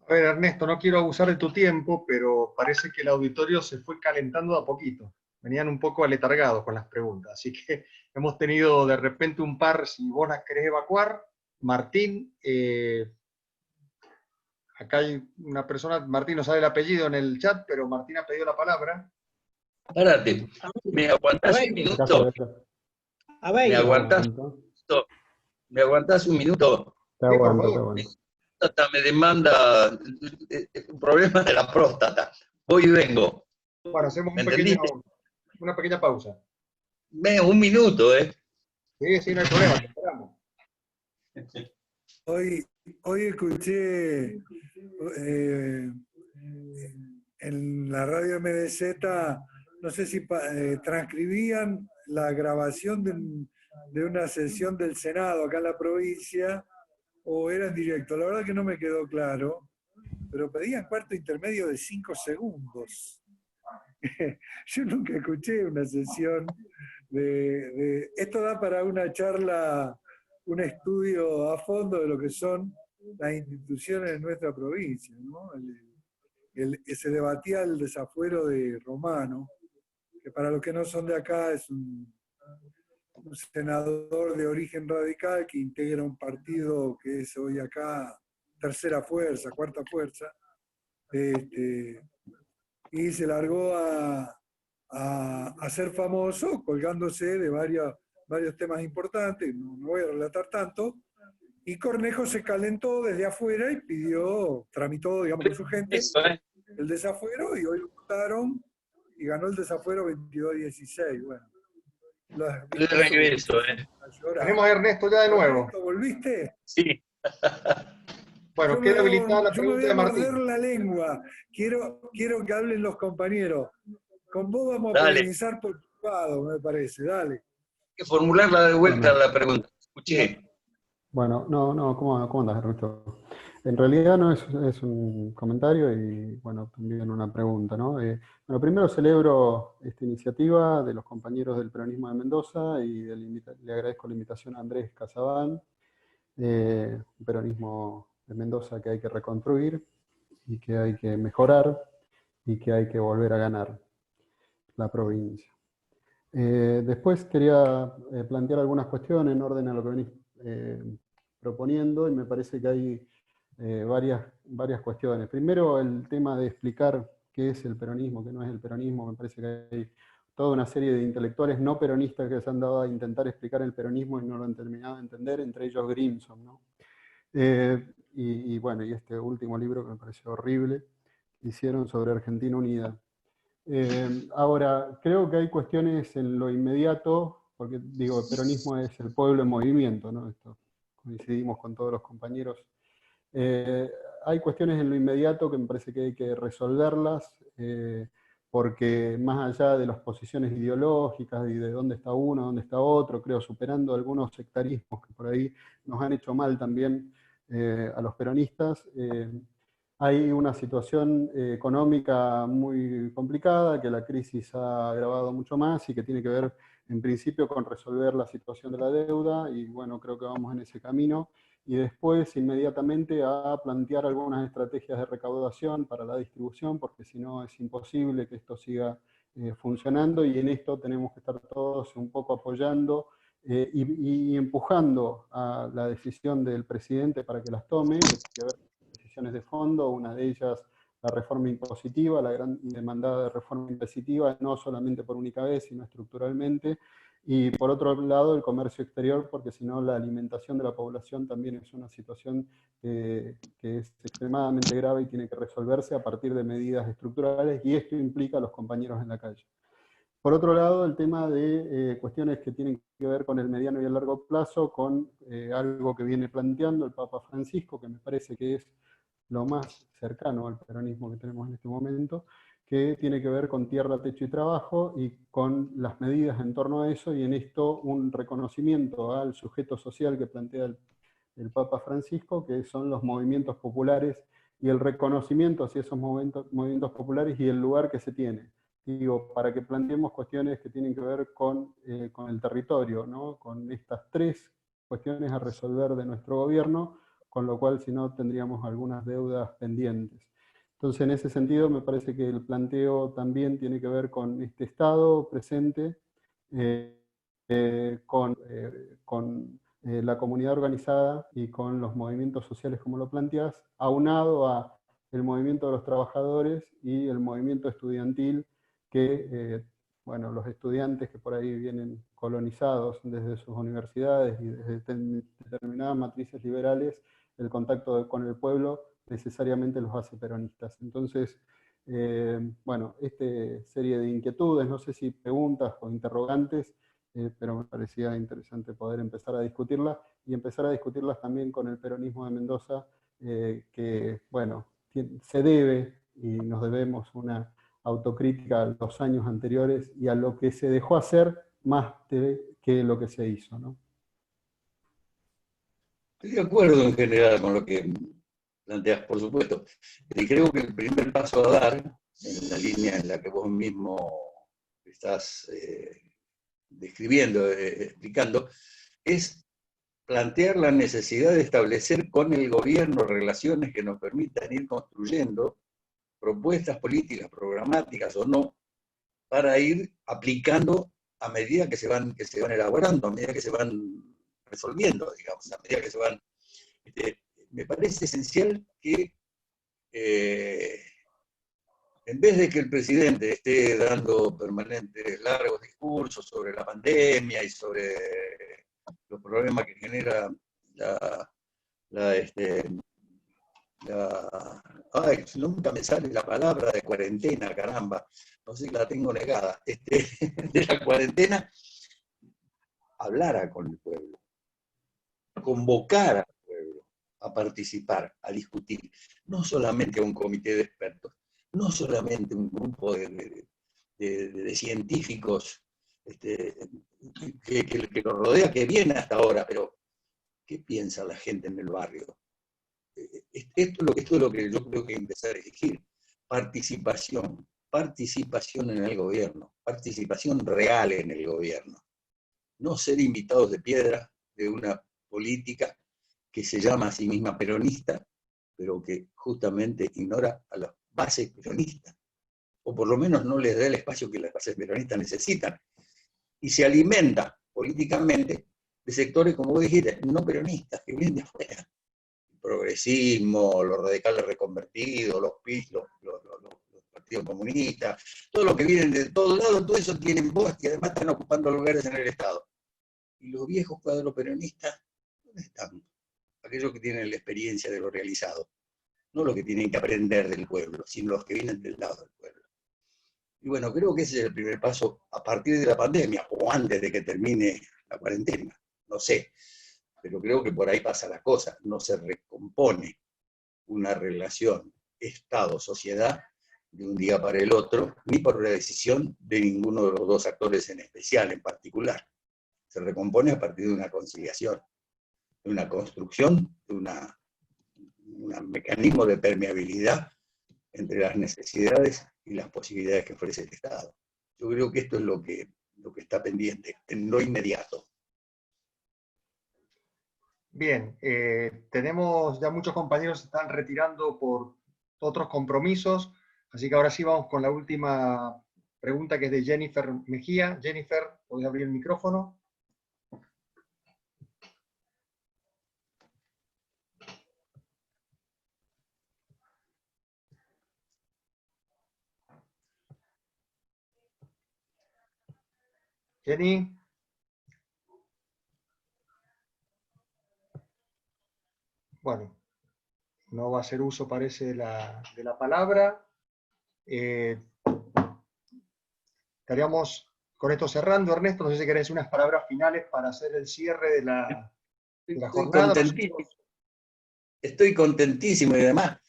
A ver, Ernesto, no quiero abusar de tu tiempo, pero parece que el auditorio se fue calentando a poquito. Venían un poco aletargados con las preguntas, así que hemos tenido de repente un par, si vos las querés evacuar. Martín, acá hay una persona, Martín no sabe el apellido en el chat, pero Martín ha pedido la palabra. Párate, ¿me aguantás un minuto? A ver. ¿Me aguantás un minuto? Te aguanto. Me demanda un problema de la próstata. Voy y vengo. Bueno, hacemos una pequeña pausa. Un minuto, ¿eh? Sí, no hay problema, te esperamos. Hoy escuché en la radio MDZ, no sé si transcribían la grabación de una sesión del Senado acá en la provincia, o era en directo. La verdad que no me quedó claro, pero pedían cuarto intermedio de 5 segundos. Yo nunca escuché una sesión de... Esto da para una charla, un estudio a fondo de lo que son las instituciones de nuestra provincia, ¿no? Se debatía el desafuero de Romano, que para los que no son de acá es un senador de origen radical que integra un partido que es hoy acá tercera fuerza, cuarta fuerza, y se largó a ser famoso colgándose de varios temas importantes, no voy a relatar tanto, y Cornejo se calentó desde afuera y tramitó, digamos, con su gente el desafuero, y hoy lo votaron y ganó el desafuero 22-16. Bueno. De regreso, Tenemos a Ernesto ya de nuevo. Ernesto, ¿volviste? Sí. Bueno, queda habilitada la pregunta de Martín. Yo me voy a morder la lengua. Quiero que hablen los compañeros. Con vos vamos a polemizar por privado, me parece. Dale. Hay que formularla de vuelta la pregunta. Escuché. Bueno, ¿cómo andas, Ernesto? En realidad no es un comentario y, bueno, también una pregunta, ¿no? Bueno, primero celebro esta iniciativa de los compañeros del peronismo de Mendoza y le agradezco la invitación a Andrés Casabán, un peronismo de Mendoza que hay que reconstruir y que hay que mejorar y que hay que volver a ganar la provincia. Después quería plantear algunas cuestiones en orden a lo que venís proponiendo, y me parece que hay varias cuestiones. Primero, el tema de explicar qué es el peronismo, qué no es el peronismo. Me parece que hay toda una serie de intelectuales no peronistas que se han dado a intentar explicar el peronismo y no lo han terminado de entender, entre ellos Grimson, ¿no? Y bueno, y este último libro que me pareció horrible, hicieron sobre Argentina Unida. Ahora, creo que hay cuestiones en lo inmediato, porque digo, el peronismo es el pueblo en movimiento, ¿no? Esto coincidimos con todos los compañeros. Hay cuestiones en lo inmediato que me parece que hay que resolverlas, porque más allá de las posiciones ideológicas y de dónde está uno, dónde está otro, creo, superando algunos sectarismos que por ahí nos han hecho mal también a los peronistas, hay una situación económica muy complicada, que la crisis ha agravado mucho más y que tiene que ver en principio con resolver la situación de la deuda, y bueno, creo que vamos en ese camino. Y después, inmediatamente, a plantear algunas estrategias de recaudación para la distribución, porque si no es imposible que esto siga funcionando, y en esto tenemos que estar todos un poco apoyando y empujando a la decisión del presidente para que las tome, que tiene que ver con decisiones de fondo, una de ellas la reforma impositiva, la gran demandada de reforma impositiva, no solamente por única vez, sino estructuralmente. Y por otro lado, el comercio exterior, porque si no la alimentación de la población también es una situación que es extremadamente grave y tiene que resolverse a partir de medidas estructurales, y esto implica a los compañeros en la calle. Por otro lado, el tema de cuestiones que tienen que ver con el mediano y el largo plazo, con algo que viene planteando el Papa Francisco, que me parece que es lo más cercano al peronismo que tenemos en este momento, que tiene que ver con tierra, techo y trabajo, y con las medidas en torno a eso, y en esto un reconocimiento al sujeto social que plantea el Papa Francisco, que son los movimientos populares, y el reconocimiento hacia esos movimientos populares y el lugar que se tiene. Digo, para que planteemos cuestiones que tienen que ver con el territorio, ¿no? Con estas tres cuestiones a resolver de nuestro gobierno, con lo cual si no tendríamos algunas deudas pendientes. Entonces, en ese sentido, me parece que el planteo también tiene que ver con este Estado presente, con la comunidad organizada y con los movimientos sociales, como lo planteas, aunado a el movimiento de los trabajadores y el movimiento estudiantil, que, bueno, los estudiantes que por ahí vienen colonizados desde sus universidades y desde determinadas matrices liberales, el contacto con el pueblo necesariamente los hace peronistas. Entonces, bueno, esta serie de inquietudes, no sé si preguntas o interrogantes, pero me parecía interesante poder empezar a discutirlas, y empezar a discutirlas también con el peronismo de Mendoza, que, bueno, se debe y nos debemos una autocrítica a los años anteriores y a lo que se dejó hacer más que lo que se hizo, ¿no? Estoy de acuerdo en general con lo que planteas, por supuesto. Y creo que el primer paso a dar, en la línea en la que vos mismo estás describiendo, explicando, es plantear la necesidad de establecer con el gobierno relaciones que nos permitan ir construyendo propuestas políticas, programáticas o no, para ir aplicando a medida que se van elaborando, a medida que se van resolviendo, digamos, a medida que se van... me parece esencial que en vez de que el presidente esté dando permanentes largos discursos sobre la pandemia y sobre los problemas que genera ay, nunca me sale la palabra de cuarentena, caramba, no sé, la tengo negada, de la cuarentena, hablara con el pueblo, convocar al pueblo a participar, a discutir, no solamente a un comité de expertos, no solamente un grupo de científicos que lo rodea, que viene hasta ahora, pero ¿qué piensa la gente en el barrio? Esto es lo que yo creo que hay que empezar a exigir. Participación en el gobierno, participación real en el gobierno. No ser invitados de piedra de una política que se llama a sí misma peronista, pero que justamente ignora a las bases peronistas, o por lo menos no les da el espacio que las bases peronistas necesitan, y se alimenta políticamente de sectores, como vos dijiste, no peronistas, que vienen de afuera. El progresismo, los radicales reconvertidos, los Partido Comunista, todo lo que vienen de todos lados, todo eso tienen voz y además están ocupando lugares en el Estado. ¿Y los viejos cuadros peronistas dónde están? Aquellos que tienen la experiencia de lo realizado, no los que tienen que aprender del pueblo, sino los que vienen del lado del pueblo. Y bueno, creo que ese es el primer paso a partir de la pandemia, o antes de que termine la cuarentena, no sé, pero creo que por ahí pasa la cosa, no se recompone una relación Estado-sociedad de un día para el otro, ni por la decisión de ninguno de los dos actores en especial, en particular. Se recompone a partir de una conciliación, de una construcción, de un mecanismo de permeabilidad entre las necesidades y las posibilidades que ofrece el Estado. Yo creo que esto es lo que está pendiente, en lo inmediato. Bien, tenemos ya muchos compañeros que se están retirando por otros compromisos, así que ahora sí vamos con la última pregunta, que es de Jennifer Mejía. Jennifer, ¿podés abrir el micrófono? Jenny. Bueno, no va a hacer uso, parece, de la palabra. Estaríamos con esto cerrando. Ernesto, no sé si querés unas palabras finales para hacer el cierre de la jornada. Estoy contentísimo y además,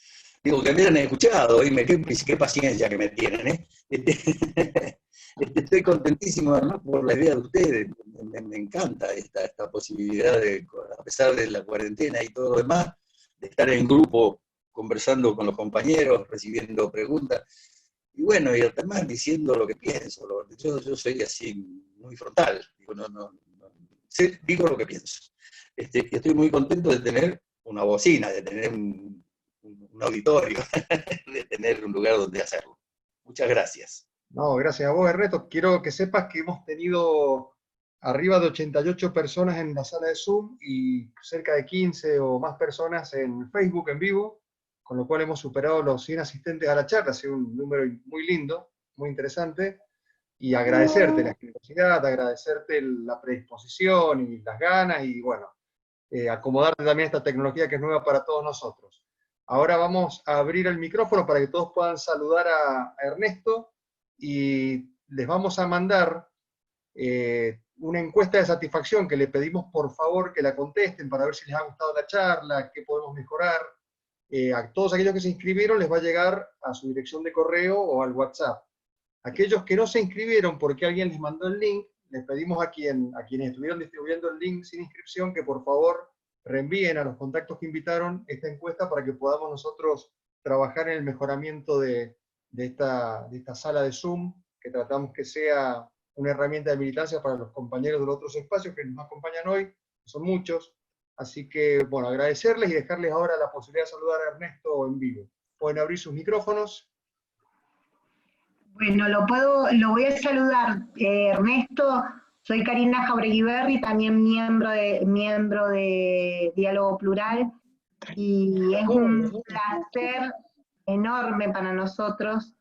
digo, que me hubieran escuchado, y qué paciencia que me tienen, ¿eh? Estoy contentísimo además por la idea de ustedes, me encanta esta posibilidad de, a pesar de la cuarentena y todo lo demás, de estar en grupo conversando con los compañeros, recibiendo preguntas, y bueno, y además diciendo lo que pienso. Yo soy así muy frontal, digo lo que pienso. Estoy muy contento de tener una bocina, de tener un auditorio, de tener un lugar donde hacerlo. Muchas gracias. No, gracias a vos, Ernesto. Quiero que sepas que hemos tenido arriba de 88 personas en la sala de Zoom y cerca de 15 o más personas en Facebook en vivo, con lo cual hemos superado los 100 asistentes a la charla. Ha sido un número muy lindo, muy interesante, y agradecerte la generosidad, agradecerte la predisposición y las ganas, y bueno, acomodarte también a esta tecnología que es nueva para todos nosotros. Ahora vamos a abrir el micrófono para que todos puedan saludar a Ernesto, y les vamos a mandar una encuesta de satisfacción que le pedimos por favor que la contesten para ver si les ha gustado la charla, qué podemos mejorar. A todos aquellos que se inscribieron les va a llegar a su dirección de correo o al WhatsApp. Aquellos que no se inscribieron porque alguien les mandó el link, les pedimos a quienes estuvieron distribuyendo el link sin inscripción que por favor reenvíen a los contactos que invitaron esta encuesta para que podamos nosotros trabajar en el mejoramiento de esta sala de Zoom, que tratamos que sea una herramienta de militancia para los compañeros de los otros espacios que nos acompañan hoy, que son muchos. Así que, bueno, agradecerles y dejarles ahora la posibilidad de saludar a Ernesto en vivo. Pueden abrir sus micrófonos. Bueno, lo voy a saludar. Ernesto, soy Karina Jauregui, también miembro de Diálogo Plural, y es un placer enorme para nosotros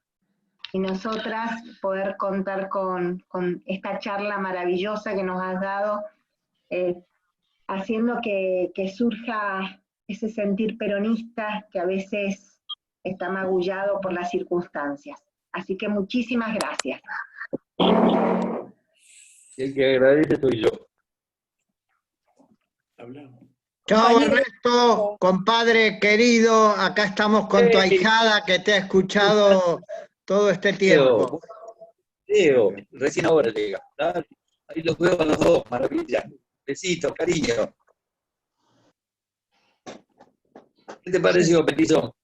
y nosotras poder contar con esta charla maravillosa que nos has dado, haciendo que surja ese sentir peronista que a veces está magullado por las circunstancias. Así que muchísimas gracias. El que agradece soy yo. Hablamos. Chao, Ernesto, compadre querido, acá estamos con tu ahijada que te ha escuchado todo este tiempo. Diego, recién ahora llega. Ahí los veo a los dos, maravilla. Besitos, cariño. ¿Qué te pareció, Petizo?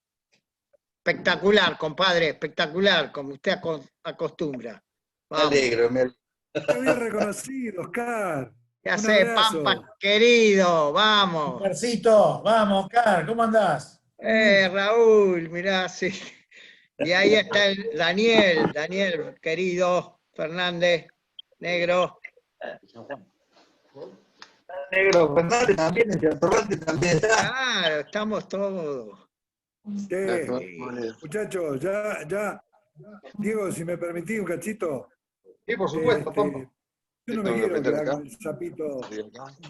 Espectacular, compadre, espectacular, como usted acostumbra. Me alegro, Está bien reconocido, Oscar. ¿Qué hace, Pampa, querido? Vamos. Oscarcito, vamos, Oscar, ¿cómo andás? Raúl, mirá, sí. Y ahí está el Daniel, querido, Fernández, negro. Negro, Fernández también, el Fernández también está. Claro, estamos todos. Muchachos, ya Diego, si me permitís un cachito. Sí, por supuesto, Pampa. Yo no me quiero quedar con el sapito.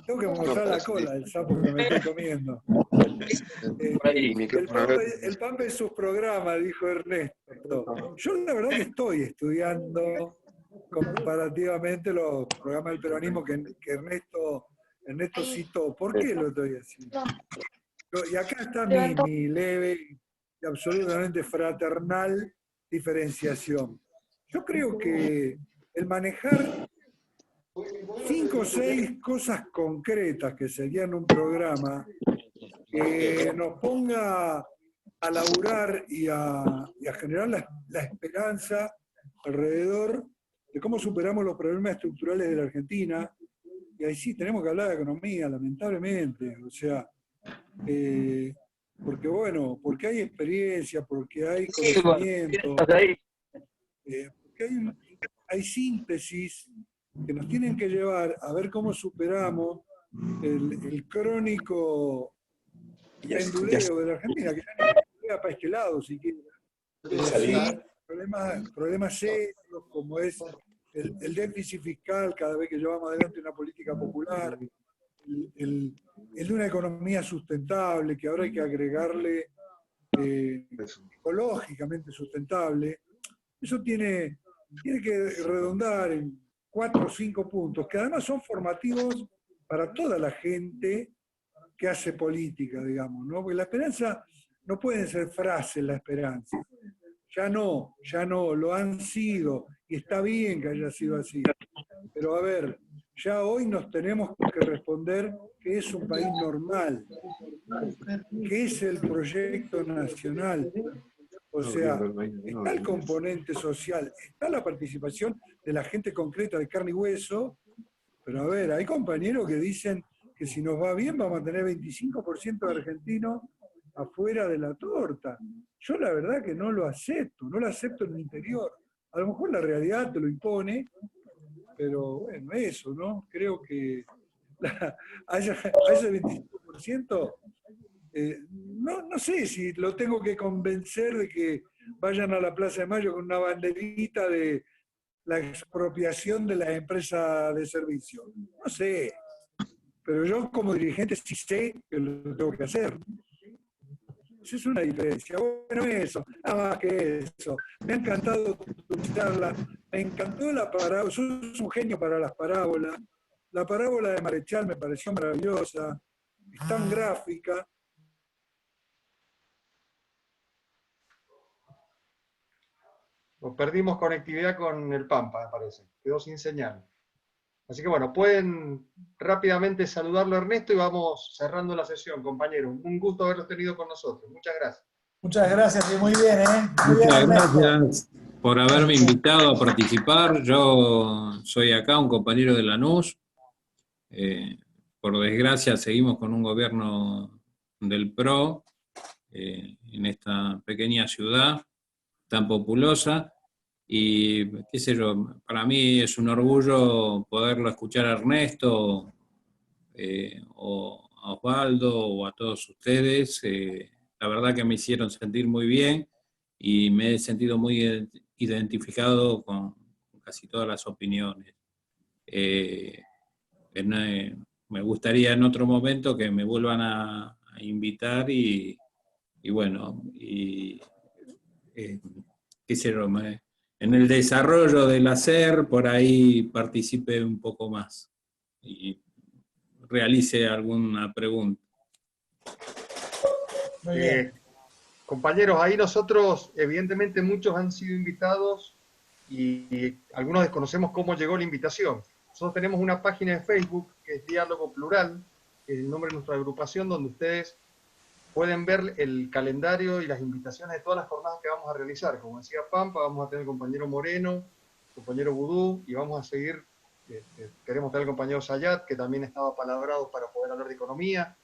Tengo que mostrar la cola del sapo que me estoy comiendo. El Pampa es su programa, dijo Ernesto. Yo la verdad que estoy estudiando comparativamente los programas del peronismo que Ernesto citó. ¿Por qué lo estoy haciendo? Y acá está mi leve y absolutamente fraternal diferenciación. Yo creo que el manejar 5 o 6 cosas concretas que serían un programa que nos ponga a laburar y a generar la esperanza alrededor de cómo superamos los problemas estructurales de la Argentina. Y ahí sí tenemos que hablar de economía, lamentablemente. O sea, porque hay experiencia, porque hay conocimiento, porque hay síntesis que nos tienen que llevar a ver cómo superamos el crónico penduleo de la Argentina, que ya no llega para este lado siquiera. Sí, problemas serios como es el déficit fiscal cada vez que llevamos adelante una política popular, el de una economía sustentable, que ahora hay que agregarle ecológicamente sustentable. Eso tiene que redondar en 4 o 5 puntos, que además son formativos para toda la gente que hace política, digamos, ¿no? Porque la esperanza no pueden ser frases, la esperanza. Ya no, lo han sido, y está bien que haya sido así. Pero a ver, ya hoy nos tenemos que responder que es un país normal, que es el proyecto nacional. O sea, está el componente social, está la participación de la gente concreta de carne y hueso, pero a ver, hay compañeros que dicen que si nos va bien vamos a tener 25% de argentinos afuera de la torta. Yo la verdad que no lo acepto en mi interior. A lo mejor la realidad te lo impone, pero bueno, eso, ¿no? Creo que a ese 25%, no sé si lo tengo que convencer de que vayan a la Plaza de Mayo con una banderita de la expropiación de las empresas de servicio. No sé, pero yo como dirigente sí sé que lo tengo que hacer. Esa es una diferencia. Bueno, eso, nada más que eso. Me ha encantado tu charla, me encantó la parábola, sos un genio para las parábolas. La parábola de Marechal me pareció maravillosa, es tan gráfica. Nos perdimos conectividad con el Pampa, me parece. Quedó sin señal. Así que bueno, pueden rápidamente saludarlo a Ernesto y vamos cerrando la sesión, compañeros. Un gusto haberlos tenido con nosotros. Muchas gracias. Muchas gracias y muy bien, ¿eh? Muy bien, Muchas Ernesto. gracias por haberme invitado a participar. Yo soy acá un compañero de Lanús. Por desgracia seguimos con un gobierno del PRO en esta pequeña ciudad tan populosa. Y qué sé yo, para mí es un orgullo poderlo escuchar a Ernesto, o a Osvaldo, o a todos ustedes. La verdad que me hicieron sentir muy bien y me he sentido muy identificado con casi todas las opiniones. Me gustaría en otro momento que me vuelvan a invitar y bueno, qué sé yo, en el desarrollo del hacer, por ahí participe un poco más y realice alguna pregunta. Muy bien. Compañeros, ahí nosotros, evidentemente muchos han sido invitados y algunos desconocemos cómo llegó la invitación. Nosotros tenemos una página de Facebook que es Diálogo Plural, que es el nombre de nuestra agrupación, donde ustedes pueden ver el calendario y las invitaciones de todas las jornadas que vamos a realizar. Como decía Pampa, vamos a tener el compañero Moreno, el compañero Vudú, y vamos a seguir, queremos tener el compañero Sayat, que también estaba palabrado para poder hablar de economía.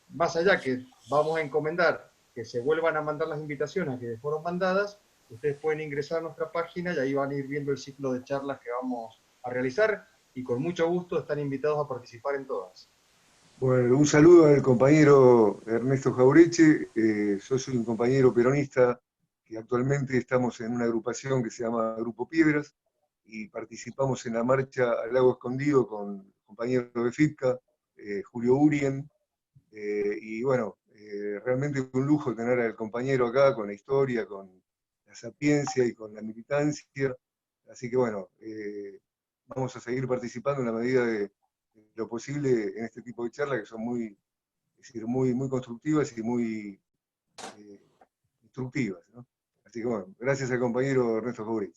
Más allá que vamos a encomendar que se vuelvan a mandar las invitaciones que fueron mandadas, ustedes pueden ingresar a nuestra página y ahí van a ir viendo el ciclo de charlas que vamos a realizar, y con mucho gusto están invitados a participar en todas. Bueno, un saludo al compañero Ernesto Jaureche. Yo soy un compañero peronista que actualmente estamos en una agrupación que se llama Grupo Piedras, y participamos en la marcha al Lago Escondido con compañeros de FIPCA, Julio Urien, y bueno, realmente un lujo tener al compañero acá con la historia, con la sapiencia y con la militancia, así que bueno, vamos a seguir participando en la medida de lo posible en este tipo de charlas que son muy constructivas y muy instructivas, ¿no? Así que bueno, gracias al compañero Ernesto Jauregui.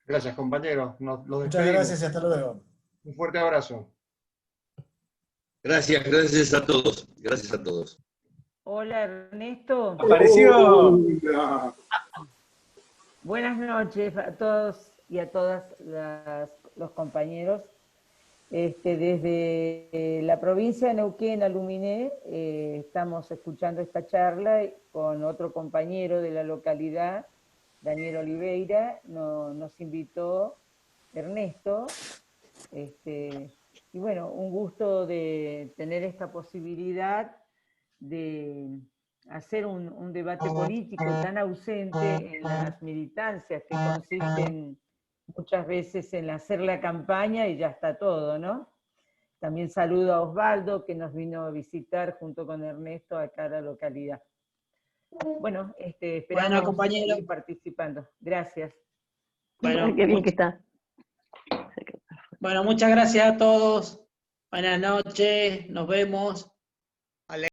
Gracias, compañero. Los Muchas despedimos. gracias y hasta luego. Un fuerte abrazo. Gracias a todos. Gracias a todos. Hola Ernesto. ¡Apareció! Buenas noches a todos y a todas los compañeros. Desde la provincia de Neuquén, Aluminé, estamos escuchando esta charla con otro compañero de la localidad, Daniel Oliveira. Nos invitó Ernesto. Y bueno, un gusto de tener esta posibilidad de hacer un debate político tan ausente en las militancias, que consisten muchas veces en hacer la campaña y ya está todo, ¿no? También saludo a Osvaldo, que nos vino a visitar junto con Ernesto acá a la localidad. Bueno, esperamos seguir participando. Gracias. Bueno, qué bien que está. Bueno, muchas gracias a todos. Buenas noches, nos vemos.